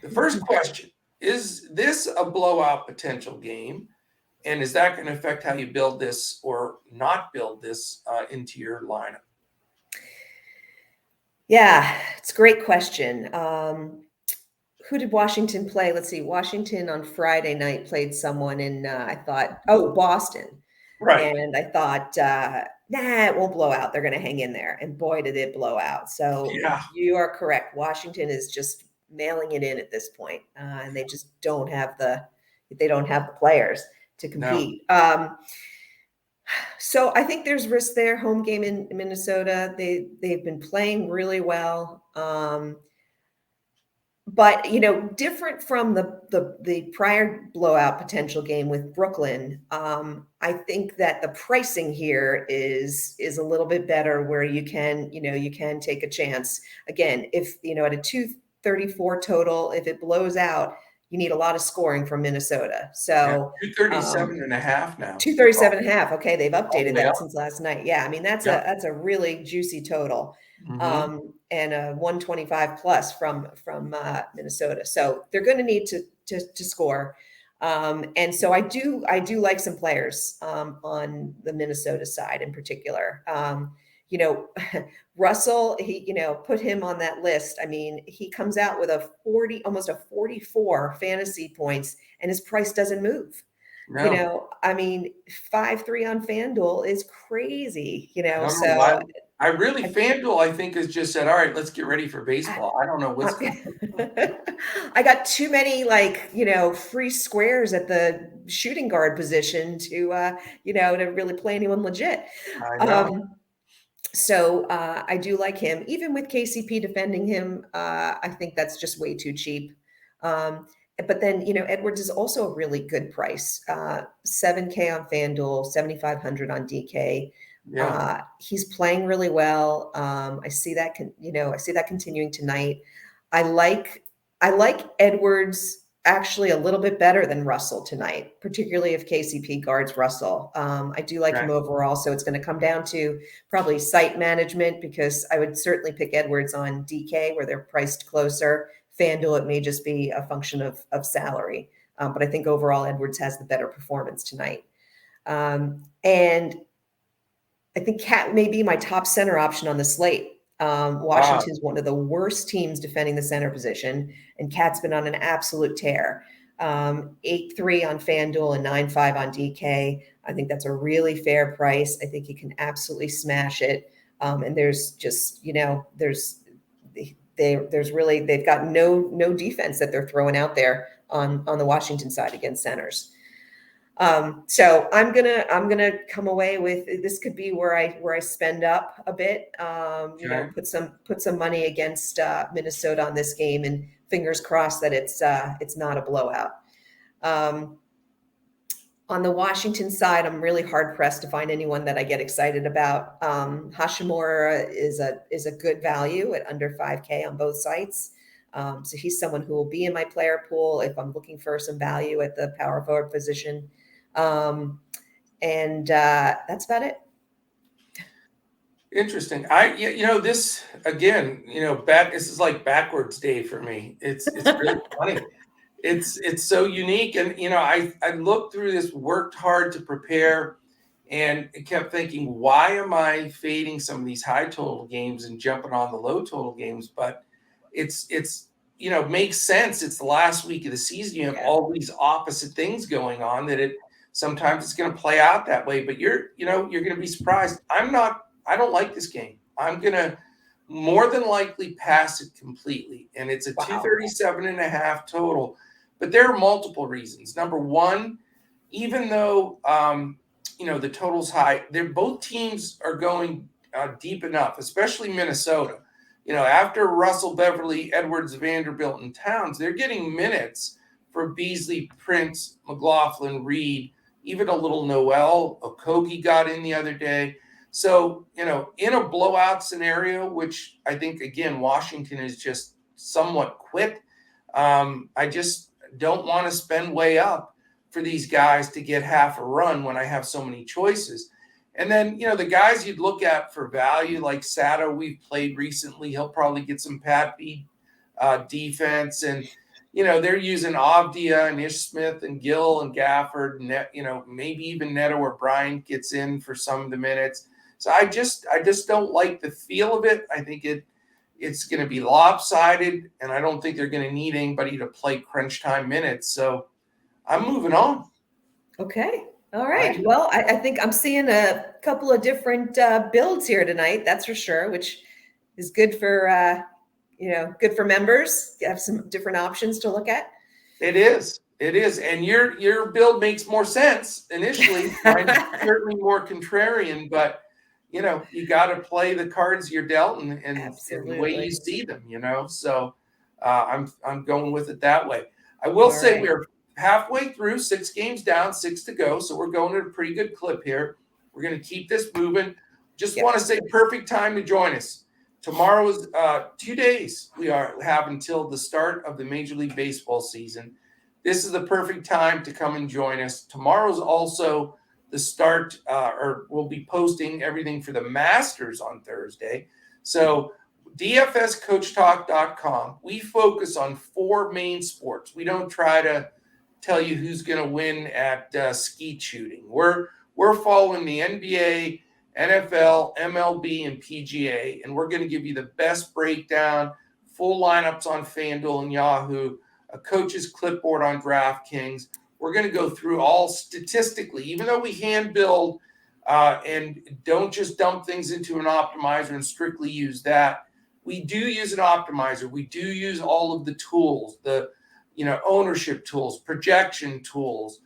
the first question, is this a blowout potential game? And is that going to affect how you build this or not build this into your lineup? Yeah, it's a great question. Who did Washington play? Let's see. Washington on Friday night played someone in, Boston. Right. And I thought, it won't blow out. They're going to hang in there. And boy, did it blow out. So You are correct. Washington is just mailing it in at this point. And they just don't have the players to compete. No. So I think there's risk there. Home game in Minnesota. They've been playing really well. But different from the prior blowout potential game with Brooklyn, I think that the pricing here is a little bit better, where you can take a chance. Again, if at a 234 total, if it blows out, you need a lot of scoring from Minnesota. So 237.5 now. 237.5. Okay, they've updated that up. since last night. Yeah, I mean that's a really juicy total. And a 125 plus from Minnesota. So they're going to need to score. And so I do like some players on the Minnesota side in particular. Russell, he put him on that list. I mean, he comes out with almost a 44 fantasy points, and his price doesn't move. No. I mean, 5-3 on FanDuel is crazy. So FanDuel, I think, has just said, all right, let's get ready for baseball. I don't know what's going on. I got too many free squares at the shooting guard position to really play anyone legit. I know. So I do like him. Even with KCP defending him, I think that's just way too cheap. But then, Edwards is also a really good price. $7K on FanDuel, $7,500 on DK. Yeah. He's playing really well. I see that continuing tonight. I like Edwards actually a little bit better than Russell tonight, particularly if KCP guards Russell. I do like him overall. So it's going to come down to probably site management, because I would certainly pick Edwards on DK where they're priced closer. FanDuel, it may just be a function of salary. But I think overall Edwards has the better performance tonight. And I think Cat may be my top center option on the slate. Washington's one of the worst teams defending the center position, and Cat's been on an absolute tear. 8-3 on FanDuel and 9-5 on DK. I think that's a really fair price. I think he can absolutely smash it. And there's just, they've got no defense that they're throwing out there on the Washington side against centers. So I'm gonna come away with, this could be where I spend up a bit, put some money against Minnesota on this game, and fingers crossed that it's not a blowout. On the Washington side, I'm really hard pressed to find anyone that I get excited about. Hashimura is a good value at under 5K on both sites. So he's someone who will be in my player pool if I'm looking for some value at the power forward position. And that's about it. Interesting. This again, this is like backwards day for me. It's really funny. It's so unique. And, I looked through this, worked hard to prepare, and kept thinking, why am I fading some of these high total games and jumping on the low total games? But it's makes sense. It's the last week of the season. You have all these opposite things going on that sometimes it's going to play out that way, but you're going to be surprised. I don't like this game. I'm going to more than likely pass it completely. And it's a 237.5 total, but there are multiple reasons. Number one, even though, the total's high, both teams are going deep enough, especially Minnesota. After Russell, Beverly, Edwards, Vanderbilt, and Towns, they're getting minutes for Beasley, Prince, McLaughlin, Reed, even a little Noel. Okogie got in the other day. So, in a blowout scenario, which I think, again, Washington is just somewhat quit, I just don't want to spend way up for these guys to get half a run when I have so many choices. And then, the guys you'd look at for value, like Sato, we've played recently. He'll probably get some Pat B defense. And, they're using Avdia and Ish Smith and Gill and Gafford, and, maybe even Neto or Bryant gets in for some of the minutes. So I just don't like the feel of it. I think it's going to be lopsided, and I don't think they're going to need anybody to play crunch time minutes. So I'm moving on. Okay. All right. Well, I think I'm seeing a couple of different builds here tonight. That's for sure, which is good for, good for members. You have some different options to look at. It is. And your build makes more sense initially. Mine's certainly more contrarian, but, you got to play the cards you're dealt and the way you see them, So I'm going with it that way. I will say right. we're halfway through, 6 games down, 6 to go. So we're going at a pretty good clip here. We're going to keep this moving. Just want to say perfect time to join us. Tomorrow is 2 days. We have until the start of the Major League Baseball season. This is the perfect time to come and join us. Tomorrow's also the start, or we'll be posting everything for the Masters on Thursday. So DFSCoachTalk.com, we focus on 4 main sports. We don't try to tell you who's going to win at skeet shooting. We're following the NBA, NFL, MLB, and PGA, and we're going to give you the best breakdown, full lineups on FanDuel and Yahoo, a coach's clipboard on DraftKings. We're going to go through all statistically, even though we hand build and don't just dump things into an optimizer and strictly use that. We do use an optimizer. We do use all of the tools, the ownership tools, projection tools,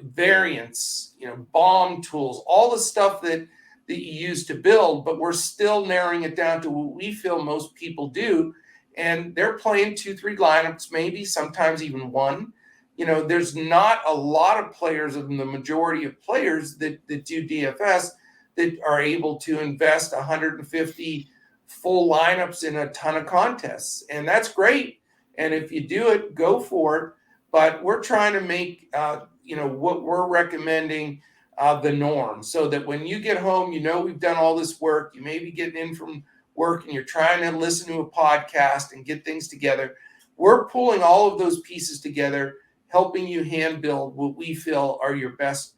variance, bomb tools, all the stuff that you use to build, but we're still narrowing it down to what we feel most people do. And they're playing 2-3 lineups, maybe sometimes even one. There's not a lot of players, and the majority of players that do DFS that are able to invest 150 full lineups in a ton of contests. And that's great. And if you do it, go for it. But we're trying to make, what we're recommending the norm, so that when you get home, we've done all this work. You may be getting in from work and you're trying to listen to a podcast and get things together. We're pulling all of those pieces together, helping you hand build what we feel are your best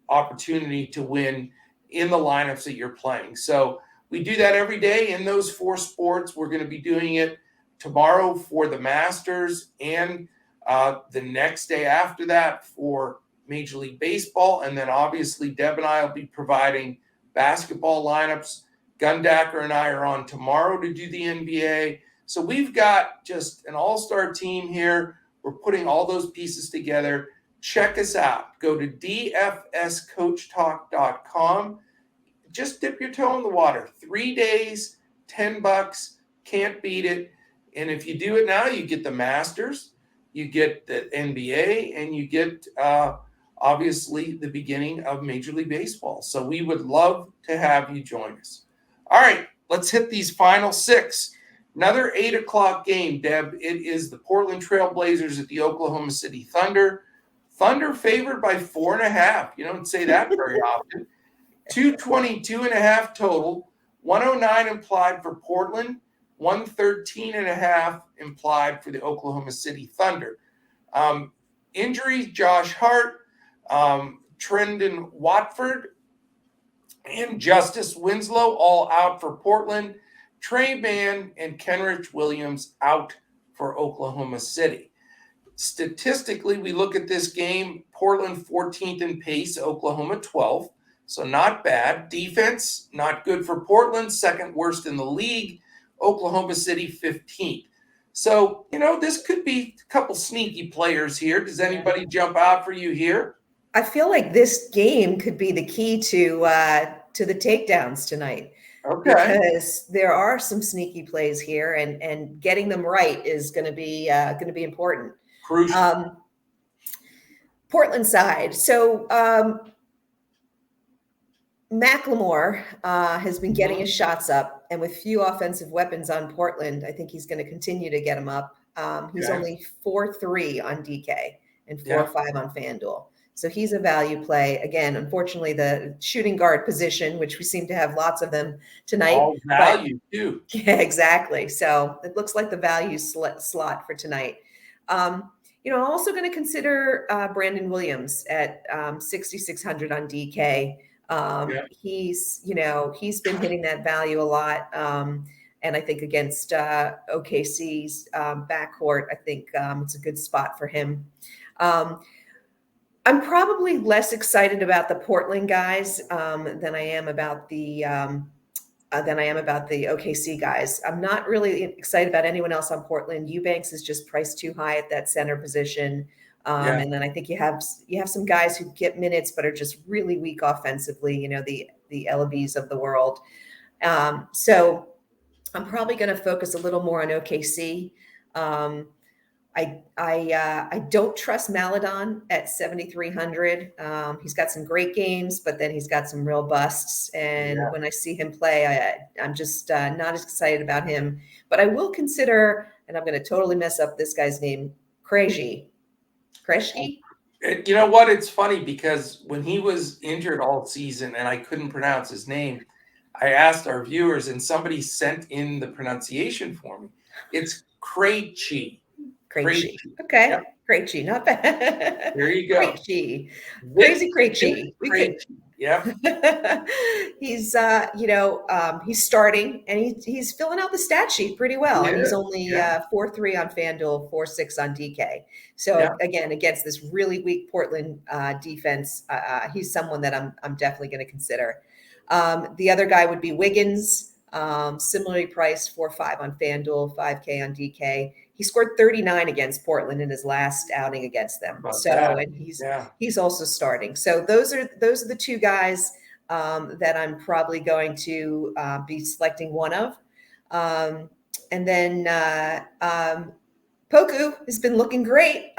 opportunity to win in the lineups that you're playing. So we do that every day in those 4 sports. We're going to be doing it tomorrow for the Masters, and the next day after that for Major League Baseball. And then obviously Deb and I will be providing basketball lineups. Gundacker and I are on tomorrow to do the NBA. So we've got just an all-star team here. We're putting all those pieces together. Check us out. Go to DFSCoachTalk.com. Just dip your toe in the water. 3 days, $10, can't beat it. And if you do it now, you get the Masters, you get the NBA, and you get obviously the beginning of Major League Baseball. So we would love to have you join us. All right, let's hit these final 6. Another 8 o'clock game, Deb. It is the Portland Trail Blazers at the Oklahoma City Thunder. Thunder favored by 4.5. You don't say that very often. 222.5 total, 109 implied for Portland, 113.5 implied for the Oklahoma City Thunder. Injuries, Josh Hart, Trendon Watford, and Justice Winslow all out for Portland. Trey Mann and Kenrich Williams out for Oklahoma City. Statistically, we look at this game, Portland 14th in pace, Oklahoma 12th. So not bad. Defense, not good for Portland, second worst in the league. Oklahoma City 15th. So, this could be a couple sneaky players here. Does anybody jump out for you here? I feel like this game could be the key to the takedowns tonight. Okay. Because there are some sneaky plays here, and getting them right is going to be important. Crucial. Portland side. So McLemore has been getting his shots up, and with few offensive weapons on Portland, I think he's going to continue to get them up. He's only 4-3 on DK and 4-5 on FanDuel. So he's a value play. Again, unfortunately, the shooting guard position, which we seem to have lots of them tonight. All value, too. Yeah, exactly. So it looks like the value slot for tonight. I'm also going to consider Brandon Williams at 6,600 on DK. He's been hitting that value a lot. And I think against OKC's backcourt, I think it's a good spot for him. I'm probably less excited about the Portland guys than I am about the OKC guys. I'm not really excited about anyone else on Portland. Eubanks is just priced too high at that center position. And then I think you have some guys who get minutes but are just really weak offensively, the Elabys of the world. So I'm probably going to focus a little more on OKC. Um, I don't trust Maladon at 7,300. He's got some great games, but then he's got some real busts. And when I see him play, I'm just not as excited about him. But I will consider, and I'm going to totally mess up this guy's name, Krejci. Krejci? You know what? It's funny because when he was injured all season and I couldn't pronounce his name, I asked our viewers and somebody sent in the pronunciation for me. It's Krejci. Krejci. Okay. Yep. Krejci. Not bad. There you go. Krejci. Crazy Krejci. We could. Yep. He's he's starting and he's filling out the stat sheet pretty well. And he's only 4-3 on FanDuel, 4-6 on DK. So again, against this really weak Portland defense, he's someone that I'm definitely going to consider. The other guy would be Wiggins, similarly priced 4-5 on FanDuel, 5K on DK. He scored 39 against Portland in his last outing against them. And he's also starting. So those are the two guys that I'm probably going to be selecting one of. And then Poku has been looking great.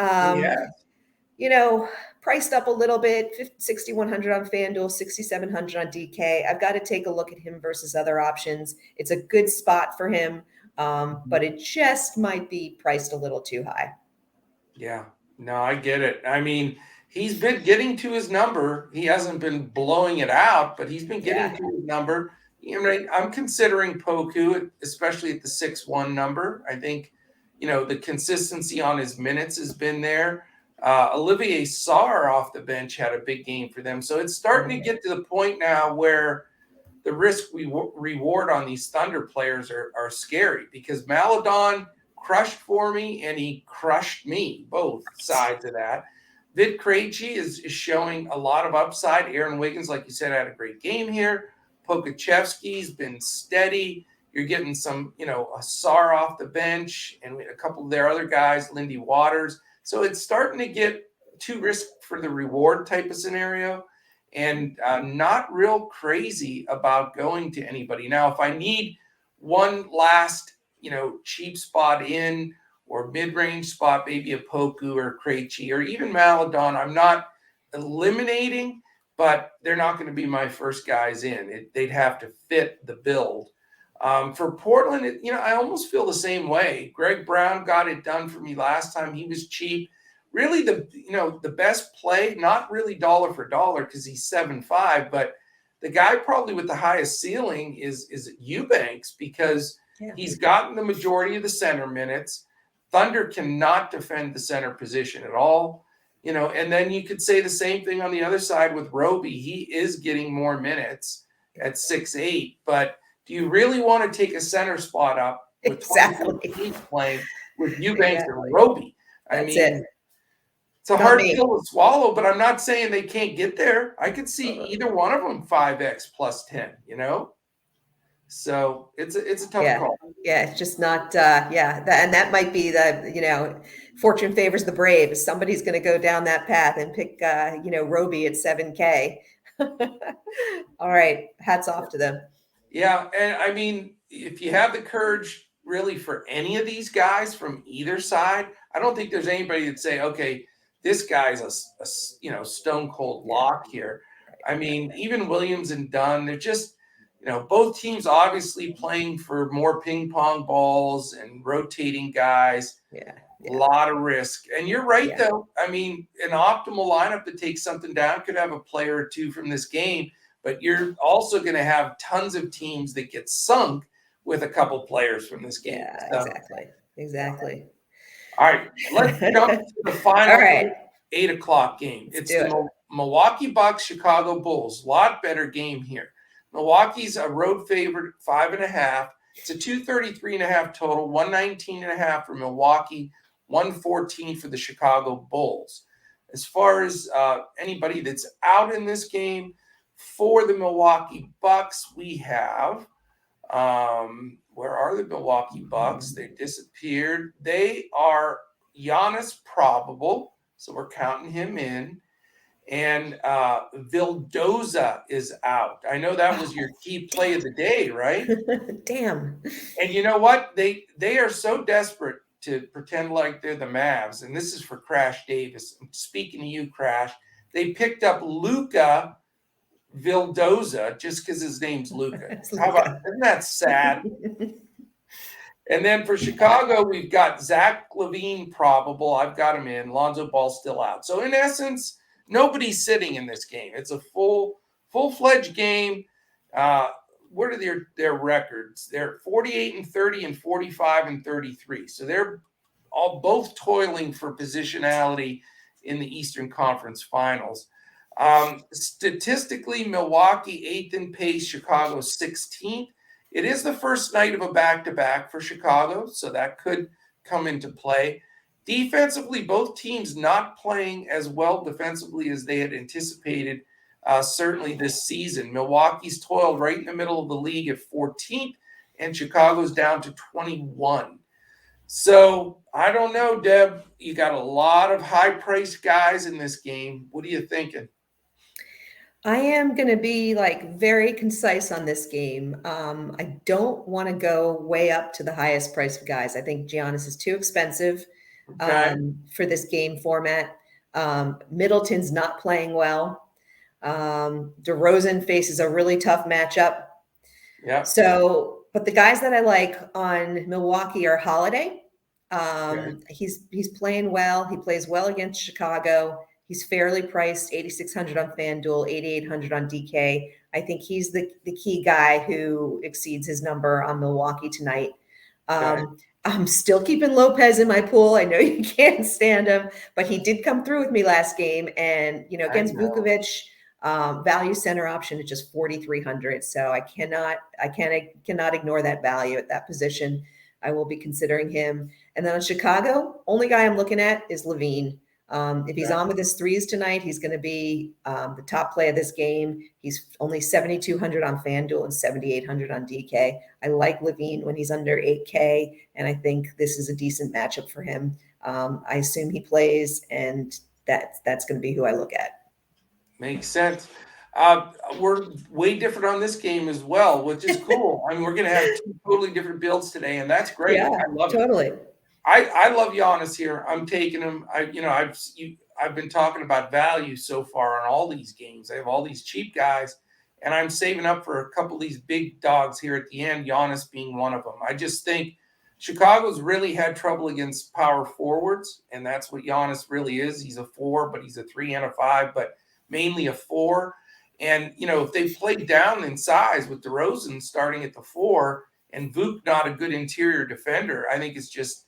Priced up a little bit, 6,100 on FanDuel, 6,700 on DK. I've got to take a look at him versus other options. It's a good spot for him, but it just might be priced a little too high. Yeah, no, I get it. I mean, he's been getting to his number. He hasn't been blowing it out, but he's been getting to his number. I'm considering Poku, especially at the 6-1 number. I think, the consistency on his minutes has been there. Olivier Sarr off the bench had a big game for them. So it's starting to get to the point now where the risk reward on these Thunder players are scary because Maladon crushed for me and he crushed me, both sides of that. Vid Krejci is showing a lot of upside. Aaron Wiggins, like you said, had a great game here. Pokachevsky's been steady. You're getting some, a Sarr off the bench and a couple of their other guys, Lindy Waters. So it's starting to get too risk for the reward type of scenario and not real crazy about going to anybody. Now, if I need one last, cheap spot in or mid-range spot, maybe a Poku or Krejci or even Maladon, I'm not eliminating, but they're not going to be my first guys in. They'd have to fit the build. For Portland, I almost feel the same way. Greg Brown got it done for me last time. He was cheap. Really, the best play, not really dollar for dollar because he's 7.5, but the guy probably with the highest ceiling is Eubanks because he's gotten the majority of the center minutes. Thunder cannot defend the center position at all. And then you could say the same thing on the other side with Roby. He is getting more minutes at 6'8", but do you really want to take a center spot up with 24 teams playing with Eubanks and Roby? It's a hard pill to swallow, but I'm not saying they can't get there. I could see either one of them 5x plus 10, So it's a tough call. Yeah, it's just not, and that might be the, fortune favors the brave. Somebody's going to go down that path and pick, Roby at 7K. All right. Hats off to them. Yeah. And I mean, if you have the courage really for any of these guys from either side, I don't think there's anybody that'd say, okay, this guy's a stone cold lock here. I mean, even Williams and Dunn, they're just, both teams obviously playing for more ping pong balls and rotating guys. Yeah. A lot of risk. And you're right, though. I mean, an optimal lineup that takes something down could have a player or two from this game, but you're also going to have tons of teams that get sunk with a couple players from this game. Yeah, exactly. All right, let's jump to the final 8 o'clock game. It's the Milwaukee Bucks, Chicago Bulls. Lot better game here. Milwaukee's a road favorite, 5.5. It's a 233.5 total, 119.5 for Milwaukee, 114 for the Chicago Bulls. As far as anybody that's out in this game, for the Milwaukee Bucks, we have where are the Milwaukee Bucks? They disappeared. They are Giannis probable, so we're counting him in. and Vildoza is out. I know that was your key play of the day, right? Damn. And you know what? They are so desperate to pretend like they're the Mavs, and this is for Crash Davis. I'm speaking to you, Crash. They picked up Luca Vildoza just because his name's Luca. How about, isn't that sad? And then for Chicago, we've got Zach LaVine probable. I've got him in. Lonzo Ball still out. So in essence, nobody's sitting in this game. It's a full-fledged game. What are their records? They're 48-30 and 45-33. So they're both toiling for positionality in the Eastern Conference Finals. Statistically, Milwaukee 8th in pace, Chicago 16th. It is the first night of a back-to-back for Chicago, so that could come into play. Defensively, both teams not playing as well defensively as they had anticipated, certainly this season. Milwaukee's toiled right in the middle of the league at 14th, and Chicago's down to 21. So I don't know, Deb. You got a lot of high-priced guys in this game. What are you thinking? I am going to be very concise on this game. I don't want to go way up to the highest price of guys. I think Giannis is too expensive for this game format. Middleton's not playing well. DeRozan faces a really tough matchup. Yeah. So, but the guys that I like on Milwaukee are Holiday. He's playing well. He plays well against Chicago. He's fairly priced, 8,600 on FanDuel, 8,800 on DK. I think he's the key guy who exceeds his number on Milwaukee tonight. I'm still keeping Lopez in my pool. I know you can't stand him, but he did come through with me last game. And, against Vukovic, value center option is just 4,300. So I cannot ignore that value at that position. I will be considering him. And then on Chicago, only guy I'm looking at is LaVine. If he's on with his threes tonight, he's going to be the top play of this game. He's only 7,200 on FanDuel and 7,800 on DK. I like LaVine when he's under 8K, and I think this is a decent matchup for him. I assume he plays, and that's going to be who I look at. Makes sense. We're way different on this game as well, which is cool. I mean, we're going to have two totally different builds today, and that's great. Yeah, I love totally. it. I love Giannis here. I'm taking him. I've been talking about value so far on all these games. I have all these cheap guys, and I'm saving up for a couple of these big dogs here at the end, Giannis being one of them. I just think Chicago's really had trouble against power forwards, and that's what Giannis really is. He's a 4, but he's a 3 and a 5, but mainly a 4. And, if they play down in size with DeRozan starting at the 4 and Vuk not a good interior defender, I think it's just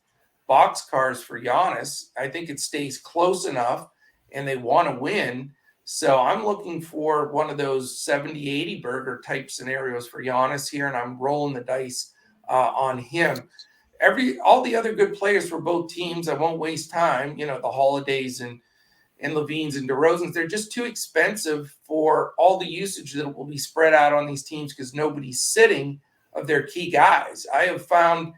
boxcars for Giannis. I think it stays close enough and they want to win. So I'm looking for one of those 70-80 burger type scenarios for Giannis here, and I'm rolling the dice on him. All the other good players for both teams, I won't waste time. The Holidays and LaVines and DeRozans, they're just too expensive for all the usage that will be spread out on these teams because nobody's sitting of their key guys. I have found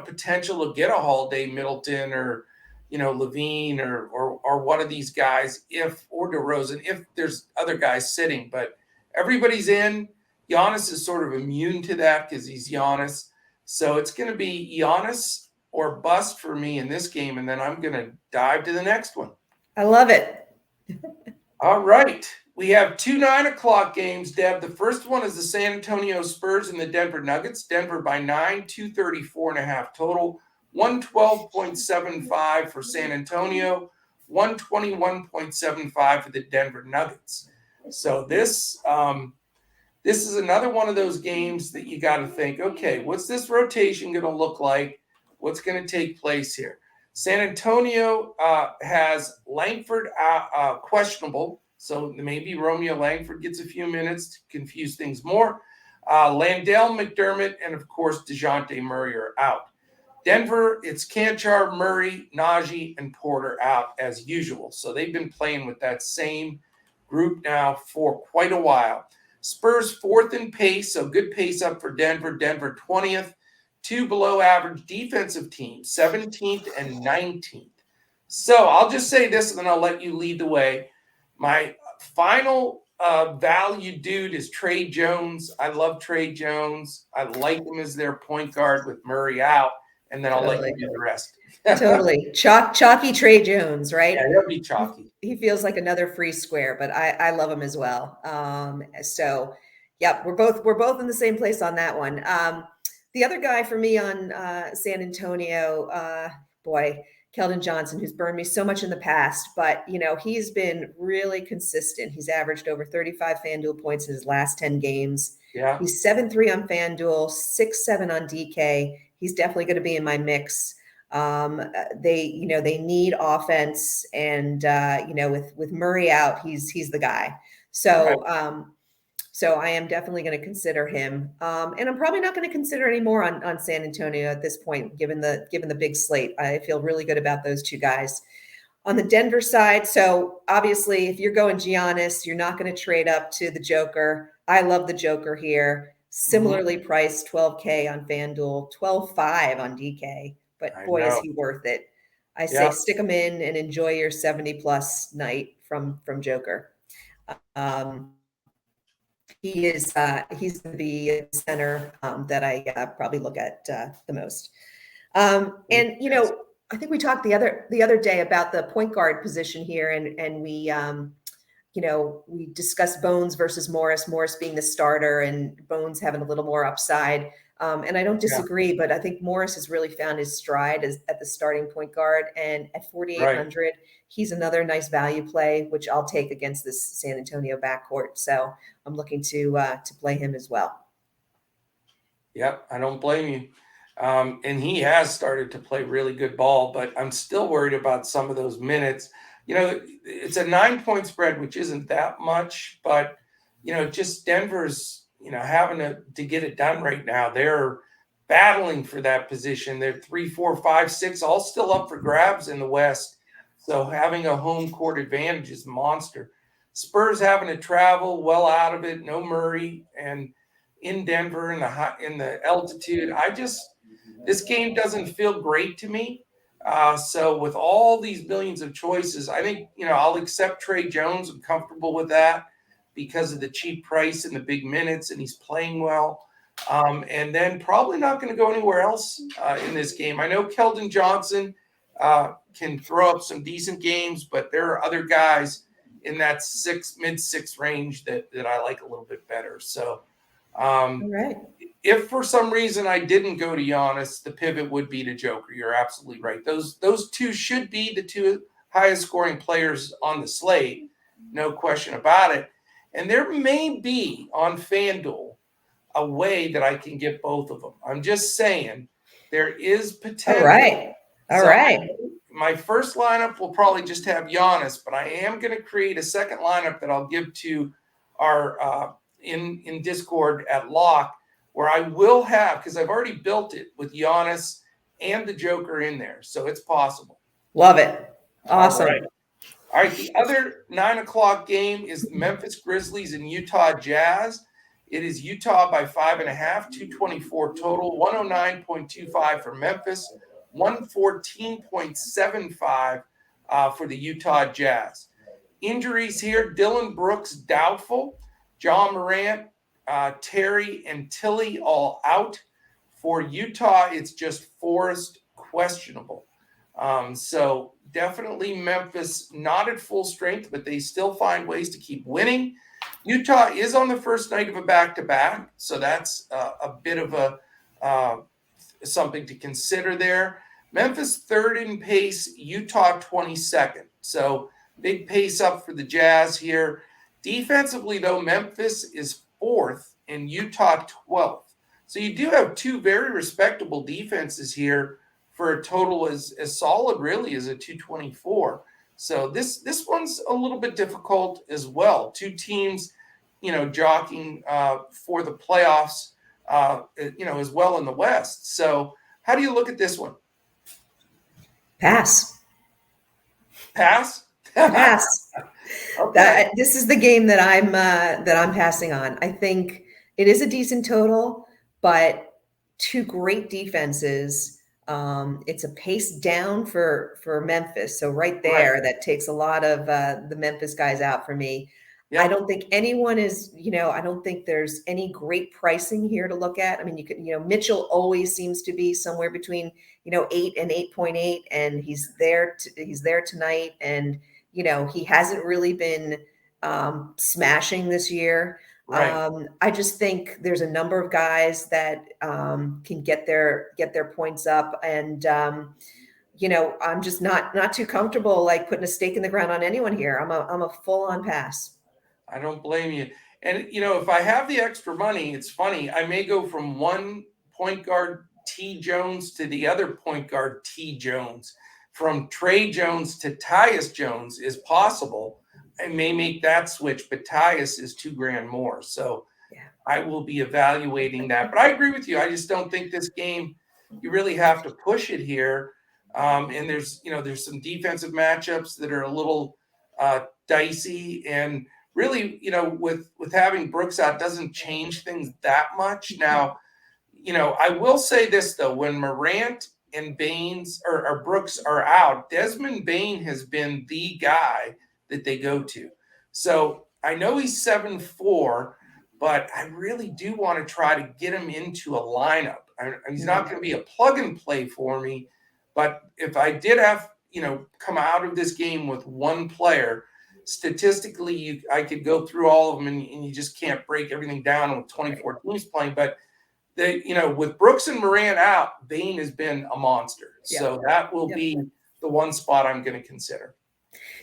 potential to get a Holiday, Middleton, or LaVine or one of these guys or DeRozan if there's other guys sitting. But everybody's in. Giannis is sort of immune to that because he's Giannis. So it's going to be Giannis or bust for me in this game, and then I'm going to dive to the next one. I love it. All right. We have 2 9:00 games, Deb. The first one is the San Antonio Spurs and the Denver Nuggets. Denver by 9, 234.5 total. 112.75 for San Antonio, 121.75 for the Denver Nuggets. So this is another one of those games that you got to think, okay, what's this rotation going to look like? What's going to take place here? San Antonio has Langford questionable. So maybe Romeo Langford gets a few minutes to confuse things more. Landale, McDermott, and, of course, DeJounte Murray are out. Denver, it's Canchar, Murray, Najee, and Porter out as usual. So they've been playing with that same group now for quite a while. Spurs 4th in pace, so good pace up for Denver. Denver 20th. 2 below average defensive teams, 17th and 19th. So I'll just say this, and then I'll let you lead the way. My final value dude is Trey Jones. I love Trey Jones. I like him as their point guard with Murray out, and then I'll let you do the rest. Totally. Chalky Trey Jones, right? Yeah, he'll be chalky. He feels like another free square, but I love him as well. So yeah, we're both in the same place on that one. The other guy for me on San Antonio, Keldon Johnson, who's burned me so much in the past, but he's been really consistent. He's averaged over 35 FanDuel points in his last 10 games. Yeah. He's 7-3 on FanDuel, 6-7 on DK. He's definitely going to be in my mix. They need offense, and with Murray out, he's the guy. So so I am definitely going to consider him, and I'm probably not going to consider any more on San Antonio at this point, given the big slate. I feel really good about those two guys. On the Denver side, so obviously if you're going Giannis, you're not going to trade up to the Joker. I love the Joker here. Similarly priced, $12K on FanDuel, $12.5 on DK. But boy, is he worth it. I say stick him in and enjoy your 70+ night from Joker. He's going to be a center that I probably look at the most. And I think we talked the other day about the point guard position here, and we we discussed Bones versus Morris being the starter and Bones having a little more upside. And I don't disagree, but I think Morris has really found his stride at the starting point guard. And at 4,800, he's another nice value play, which I'll take against this San Antonio backcourt. So I'm looking to play him as well. Yep, I don't blame you. And he has started to play really good ball, but I'm still worried about some of those minutes. It's a 9-point spread, which isn't that much, but just Denver's having to get it done right now. They're battling for that position. They're 3, 4, 5, 6, all still up for grabs in the West. So having a home court advantage is a monster. Spurs having to travel well out of it. No Murray, and in Denver in the altitude. This game doesn't feel great to me. So with all these millions of choices, I think I'll accept Trey Jones. I'm comfortable with that, because of the cheap price and the big minutes, and he's playing well. And then probably not going to go anywhere else in this game. I know Keldon Johnson can throw up some decent games, but there are other guys in that mid-6 range that I like a little bit better. So if for some reason I didn't go to Giannis, the pivot would be to Joker. You're absolutely right. Those two should be the two highest scoring players on the slate, no question about it. And there may be on FanDuel a way that I can get both of them. I'm just saying there is potential. All right. My first lineup will probably just have Giannis, but I am going to create a second lineup that I'll give to our in Discord at lock, where I will have, because I've already built it with Giannis and the Joker in there. So it's possible. Love it. Awesome. All right, the other 9:00 game is the Memphis Grizzlies and Utah Jazz. It is Utah by 5.5, 224 total, 109.25 for Memphis, 114.75 for the Utah Jazz. Injuries here: Dylan Brooks doubtful, John Morant, Terry, and Tilly all out. For Utah, it's just Forrest questionable. So definitely Memphis not at full strength, but they still find ways to keep winning. Utah is on the first night of a back-to-back, so that's a bit of something to consider there. Memphis third in pace, Utah 22nd. So big pace up for the Jazz here. Defensively, though, Memphis is fourth and Utah 12th. So you do have two very respectable defenses here for a total as solid, really, as a 224. So this one's a little bit difficult as well. Two teams, jockeying for the playoffs, as well in the West. So how do you look at this one? Pass. Pass. Okay. This is the game that I'm passing on. I think it is a decent total, but two great defenses. It's a pace down for Memphis. So right there, that takes a lot of the Memphis guys out for me. Yeah. I don't think anyone is, I don't think there's any great pricing here to look at. I mean, Mitchell always seems to be somewhere between, 8 and 8.8, and he's there tonight. And, he hasn't really been smashing this year. Right. I just think there's a number of guys that can get their points up, and I'm just not too comfortable like putting a stake in the ground on anyone here. I'm a full on pass. I don't blame you. And if I have the extra money, it's funny. I may go from one point guard T Jones to the other point guard T Jones. From Trey Jones to Tyus Jones is possible. I may make that switch, but Tyus is $2,000 more. So yeah, I will be evaluating that. But I agree with you. I just don't think this game, you really have to push it here. And there's some defensive matchups that are a little dicey, and really, with having Brooks out doesn't change things that much. Now, I will say this though, when Morant and Baines or Brooks are out, Desmond Bane has been the guy that they go to. So I know he's 7'4", but I really do want to try to get him into a lineup. He's not going to be a plug and play for me, but if I did have, come out of this game with one player, statistically, I could go through all of them, and you just can't break everything down with 24 teams playing. But with Brooks and Morant out, Bane has been a monster. Yeah. So that will be the one spot I'm going to consider.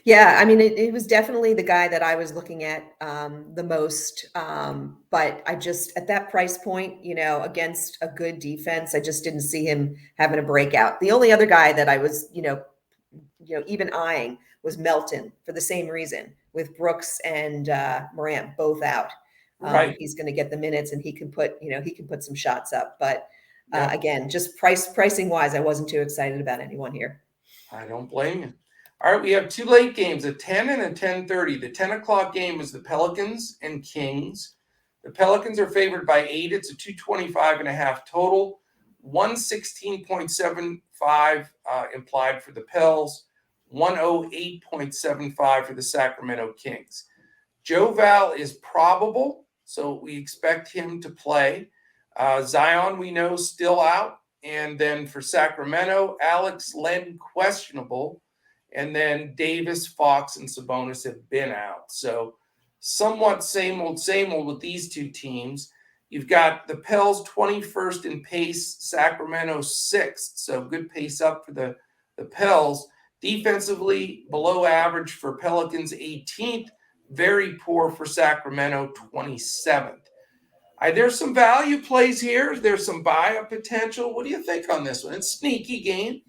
Yeah, I mean, it was definitely the guy that I was looking at the most. But I just, at that price point, against a good defense, I just didn't see him having a breakout. The only other guy that I was, even eyeing was Melton for the same reason, with Brooks and Morant both out. Right. He's going to get the minutes, and he can put some shots up. But again, just pricing wise, I wasn't too excited about anyone here. I don't blame you. All right, we have two late games, a 10 and a 10:30. The 10 o'clock game is the Pelicans and Kings. The Pelicans are favored by 8. It's a 225.5 total. 116.75 implied for the Pels. 108.75 for the Sacramento Kings. Joe Val is probable, so we expect him to play. Zion, we know, still out. And then for Sacramento, Alex Len questionable. And then Davis, Fox, and Sabonis have been out. So somewhat same old with these two teams. You've got the Pels 21st in pace, Sacramento 6th. So good pace up for the Pels. Defensively, below average for Pelicans, 18th. Very poor for Sacramento, 27th. There's some value plays here. There's some buy-up potential. What do you think on this one? It's a sneaky game.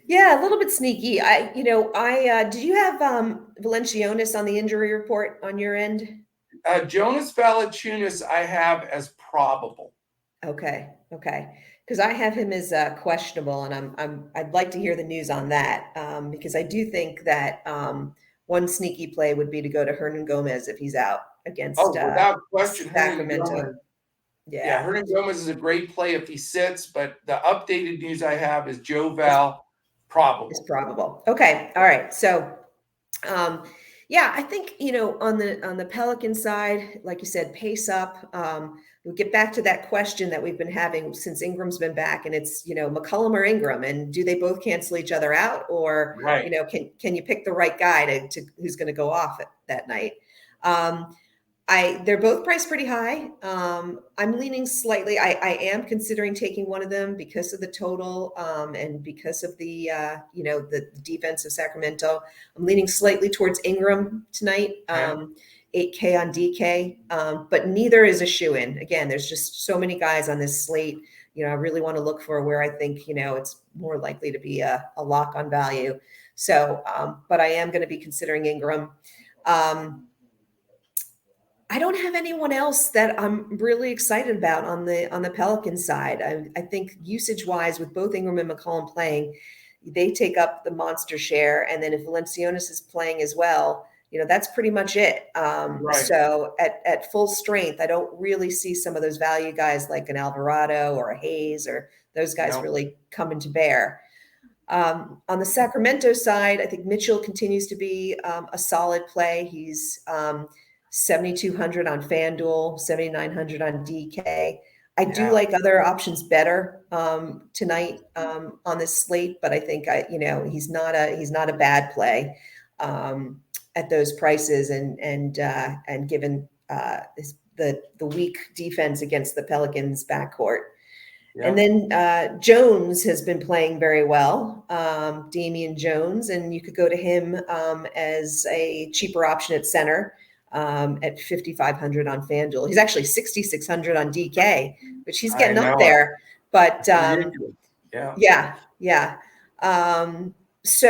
Yeah, a little bit sneaky. Did you have Valanciunas on the injury report on your end? Jonas Valanciunas I have as probable. Okay. Because I have him as questionable, and I'd like to hear the news on that, because I do think that one sneaky play would be to go to Hernan Gomez if he's out against without question, Sacramento. Yeah, Hernan Gomez is a great play if he sits, but the updated news I have is Joe Val probable. It's probable. Okay. All right. So I think, on the Pelican side, like you said, pace up. We'll get back to that question that we've been having since Ingram's been back, and it's, McCollum or Ingram, and do they both cancel each other out, or, right. Can you pick the right guy to who's going to go off that night? They're both priced pretty high. I'm leaning slightly. I am considering taking one of them because of the total, and because of the defense of Sacramento. I'm leaning slightly towards Ingram tonight. 8K on DK, but neither is a shoe-in. Again, there's just so many guys on this slate. I really want to look for where I think, it's more likely to be a lock on value. So, but I am going to be considering Ingram. I don't have anyone else that I'm really excited about on the Pelican side. I think usage-wise, with both Ingram and McCollum playing, they take up the monster share. And then if Valanciunas is playing as well, that's pretty much it. Right. So at full strength, I don't really see some of those value guys like an Alvarado or a Hayes or those guys really coming to bear. On the Sacramento side, I think Mitchell continues to be a solid play. He's 7,200 on FanDuel, 7,900 on DK. I do like other options better tonight on this slate, but I think he's not a bad play at those prices, and given the weak defense against the Pelicans backcourt. Yep. And then Jones has been playing very well, Damian Jones, and you could go to him as a cheaper option at center at 5,500 on FanDuel. He's actually 6,600 on DK, which he's getting up there. But yeah. It's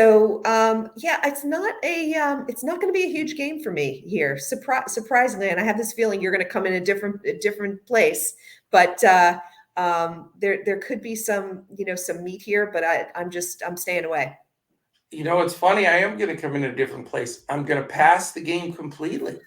not going to be a huge game for me here, surprisingly. And I have this feeling you're going to come in a different place, but there could be some meat here, but I'm staying away. It's funny. I am going to come in a different place. I'm going to pass the game completely.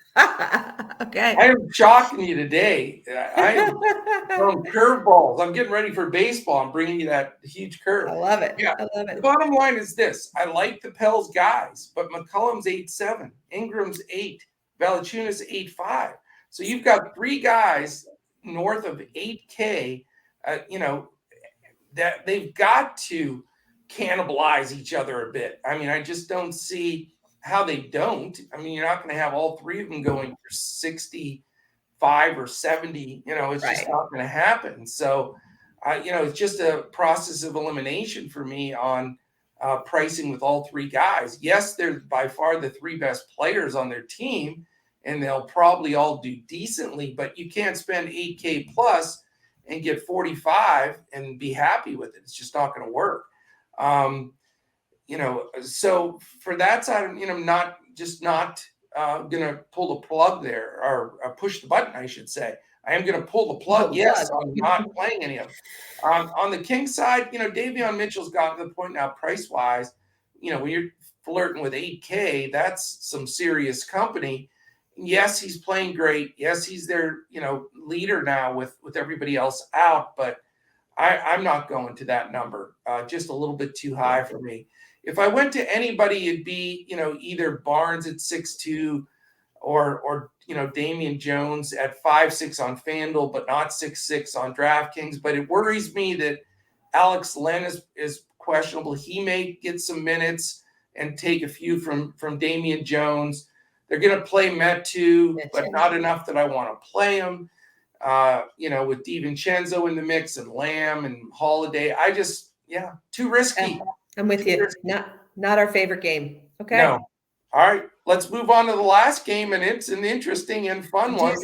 Okay. I am shocking you today. I am throwing curveballs. I'm getting ready for baseball. I'm bringing you that huge curve. I love it. Yeah. I love it. The bottom line is this. I like the Pels guys, but McCollum's 8.7, Ingram's 8, Valanciunas 8.5. So you've got three guys north of 8K, that they've got to cannibalize each other a bit. I mean, I just don't see how they don't. I mean, you're not going to have all three of them going for 65 or 70. It's just not going to happen. So, it's just a process of elimination for me on pricing with all three guys. Yes, they're by far the three best players on their team, and they'll probably all do decently, but you can't spend 8K plus and get 45 and be happy with it. It's just not going to work. So for that side, I'm not going to pull the plug there or push the button, I should say. I am going to pull the plug. Yes, I'm not playing any of them. On the Kings side, Davion Mitchell's gotten to the point now price-wise, when you're flirting with 8K, that's some serious company. Yes, he's playing great. Yes, he's their, leader now with everybody else out, but I'm not going to that number. Just a little bit too high for me. If I went to anybody, it'd be, either Barnes at 6.2 or Damian Jones at 5.6 on FanDuel, but not 6.6 on DraftKings. But it worries me that Alex Len is questionable. He may get some minutes and take a few from Damian Jones. They're going to play Metu, but not enough that I want to play him. With DiVincenzo in the mix and Lamb and Holiday, too risky. I'm with you. Not our favorite game. Okay. No. All right. Let's move on to the last game, and it's an interesting and fun one.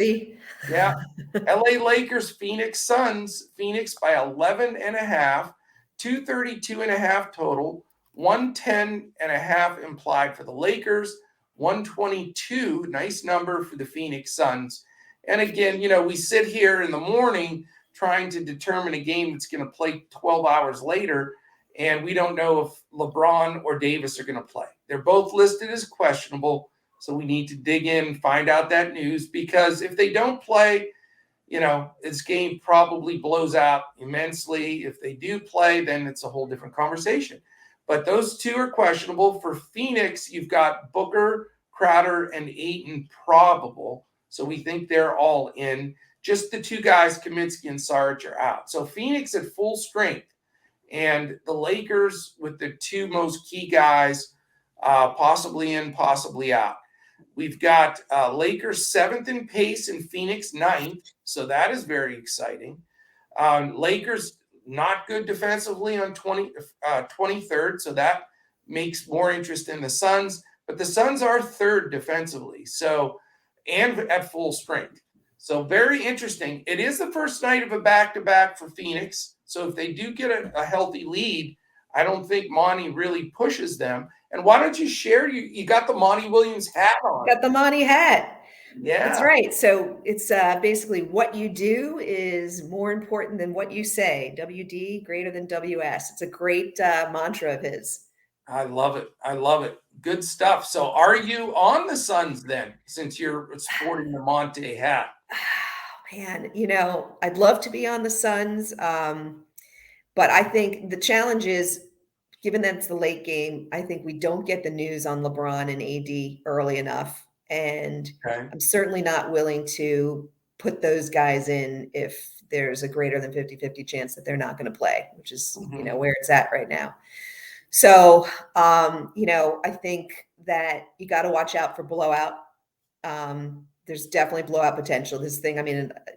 Yeah. LA Lakers, Phoenix Suns. Phoenix by 11.5, 232.5 total, 110.5 implied for the Lakers, 122. Nice number for the Phoenix Suns. And again, we sit here in the morning trying to determine a game that's going to play 12 hours later, and we don't know if LeBron or Davis are going to play. They're both listed as questionable, so we need to dig in and find out that news, because if they don't play, this game probably blows out immensely. If they do play, then it's a whole different conversation. But those two are questionable. For Phoenix, you've got Booker, Crowder, and Ayton probable. So we think they're all in. Just the two guys, Kaminsky and Sarge, are out. So Phoenix at full strength. And the Lakers with the two most key guys, possibly in, possibly out. We've got Lakers 7th in pace and Phoenix 9th. So that is very exciting. Lakers not good defensively on 23rd. So that makes more interest in the Suns. But the Suns are 3rd defensively. And at full strength. So very interesting. It is the first night of a back-to-back for Phoenix. So if they do get a healthy lead, I don't think Monty really pushes them. And why don't you share? You got the Monty Williams hat on. Got the Monty hat. Yeah. That's right. So it's basically what you do is more important than what you say. WD greater than WS. It's a great mantra of his. I love it. Good stuff. So are you on the Suns then, since you're sporting the Monte hat? Man, I'd love to be on the Suns. But I think the challenge is, given that it's the late game, I think we don't get the news on LeBron and AD early enough. And Okay. I'm certainly not willing to put those guys in if there's a greater than 50-50 chance that they're not going to play, which is, where it's at right now. So, I think that you got to watch out for blowout. There's definitely blowout potential. This thing,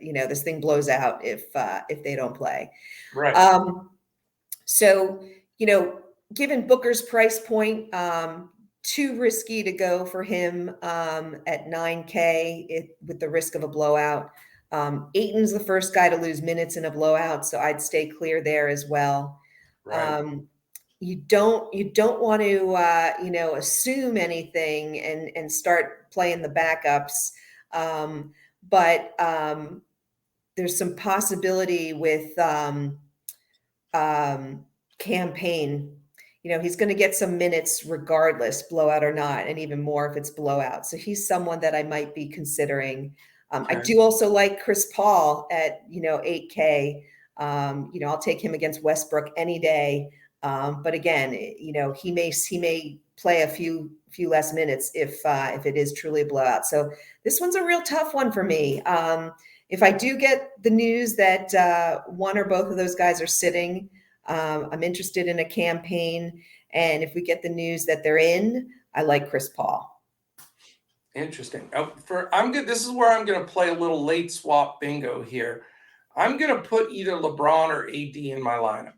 this thing blows out if they don't play. Right. So, given Booker's price point, too risky to go for him at 9K with the risk of a blowout. Ayton's the first guy to lose minutes in a blowout, so I'd stay clear there as well. Right. You don't want to assume anything and start playing the backups, but there's some possibility with campaign. He's going to get some minutes regardless, blowout or not, and even more if it's blowout. So he's someone that I might be considering. I do also like Chris Paul at 8K. I'll take him against Westbrook any day. But again, he may play a few less minutes if it is truly a blowout. So this one's a real tough one for me. If I do get the news that one or both of those guys are sitting, I'm interested in a campaign. And if we get the news that they're in, I like Chris Paul. Interesting. I'm good. This is where I'm going to play a little late swap bingo here. I'm going to put either LeBron or AD in my lineup.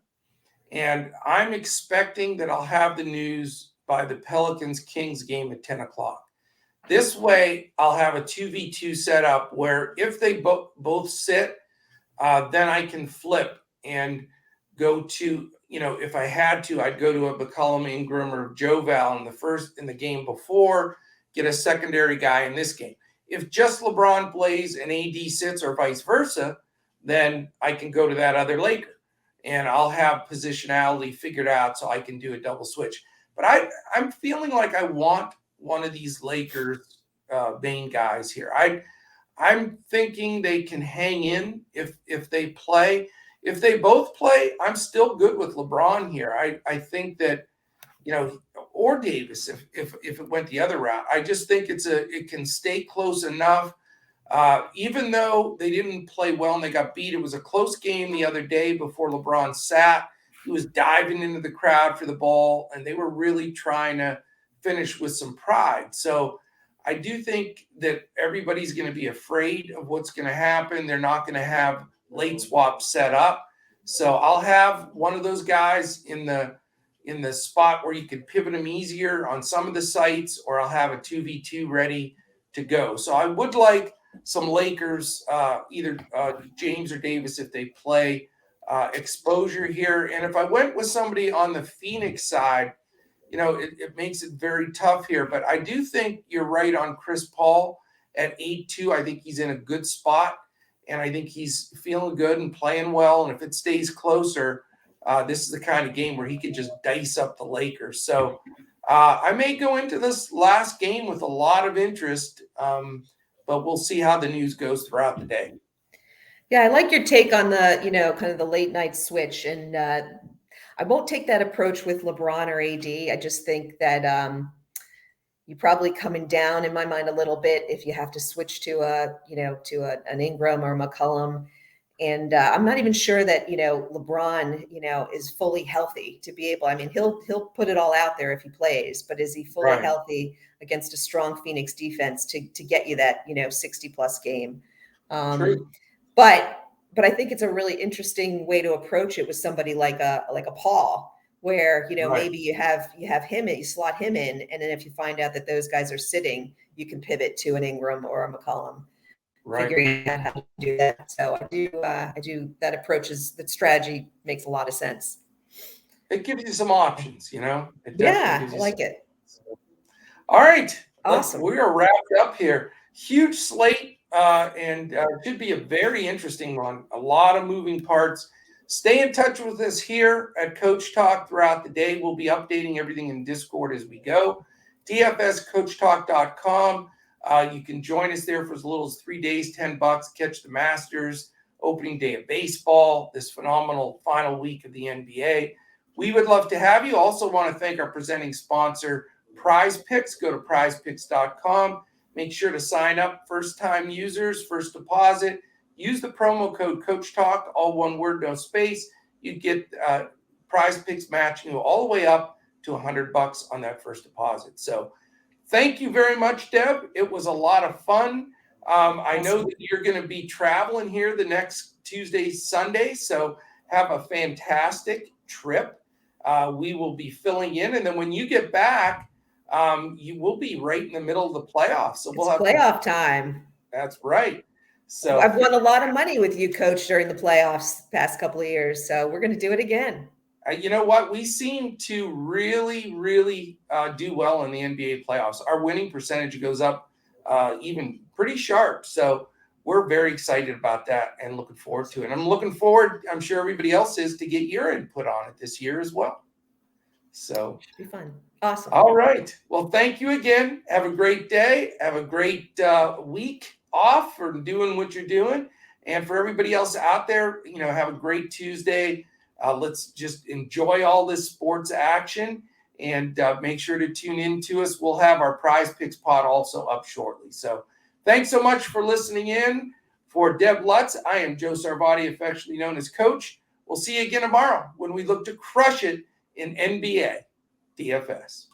And I'm expecting that I'll have the news by the Pelicans-Kings game at 10 o'clock. This way, I'll have a 2v2 setup where if they both sit, then I can flip and go to, if I had to, I'd go to a McCollum, Ingram, or Joe Val in the game before, get a secondary guy in this game. If just LeBron plays and AD sits or vice versa, then I can go to that other Laker. And I'll have positionality figured out so I can do a double switch. But I'm feeling like I want one of these Lakers main guys here. I'm thinking they can hang in if they play. If they both play, I'm still good with LeBron here. I think that, or Davis if it went the other route. I just think it can stay close enough. Even though they didn't play well and they got beat, it was a close game the other day before LeBron sat. He was diving into the crowd for the ball, and they were really trying to finish with some pride. So I do think that everybody's going to be afraid of what's going to happen. They're not going to have late swaps set up. So I'll have one of those guys in the spot where you can pivot them easier on some of the sites, or I'll have a 2v2 ready to go. So I would like some Lakers, either James or Davis, if they play, exposure here. And if I went with somebody on the Phoenix side, it makes it very tough here. But I do think you're right on Chris Paul at 8-2. I think he's in a good spot, and I think he's feeling good and playing well. And if it stays closer, this is the kind of game where he could just dice up the Lakers. So I may go into this last game with a lot of interest, but we'll see how the news goes throughout the day. Yeah, I like your take on the, kind of the late night switch. And I won't take that approach with LeBron or AD. I just think that you're probably coming down in my mind a little bit if you have to switch to an Ingram or McCollum. And I'm not even sure that, LeBron, is fully healthy to be able, he'll put it all out there if he plays, but is he fully healthy against a strong Phoenix defense to get you that, 60 plus game? True. But I think it's a really interesting way to approach it with somebody like a Paul, where, maybe you have him, you slot him in. And then if you find out that those guys are sitting, you can pivot to an Ingram or a McCollum. Figuring out how to do that. So I do that approach that strategy makes a lot of sense. It gives you some options, It I like it. All right. Awesome. We are wrapped up here. Huge slate, and should be a very interesting one. A lot of moving parts. Stay in touch with us here at Coach Talk throughout the day. We'll be updating everything in Discord as we go. DFSCoachTalk.com. You can join us there for as little as 3 days, $10. Catch the Masters opening day of baseball, this phenomenal final week of the NBA. We would love to have you. Also want to thank our presenting sponsor, Prize Picks. Go to prizepicks.com. Make sure to sign up. First-time users, first deposit. Use the promo code CoachTalk, all one word, no space. You get Prize Picks matching you all the way up to $100 on that first deposit. So thank you very much, Deb. It was a lot of fun. I know that you're going to be traveling here the next Tuesday, Sunday, so have a fantastic trip. We will be filling in, and then when you get back, you will be right in the middle of the playoffs. So we'll have playoff time. That's right. So I've won a lot of money with you, Coach, during the playoffs the past couple of years. So we're going to do it again. You know what? We seem to really, really do well in the NBA playoffs. Our winning percentage goes up even pretty sharp. So we're very excited about that and looking forward to it. I'm looking forward, I'm sure everybody else is, to get your input on it this year as well. So should be fun. Awesome. All right. Well, thank you again. Have a great day. Have a great week off for doing what you're doing. And for everybody else out there, have a great Tuesday. Let's just enjoy all this sports action and make sure to tune in to us. We'll have our Prize Picks pod also up shortly. So thanks so much for listening in. For Deb Lutz, I am Joe Sarvati, affectionately known as Coach. We'll see you again tomorrow when we look to crush it in NBA DFS.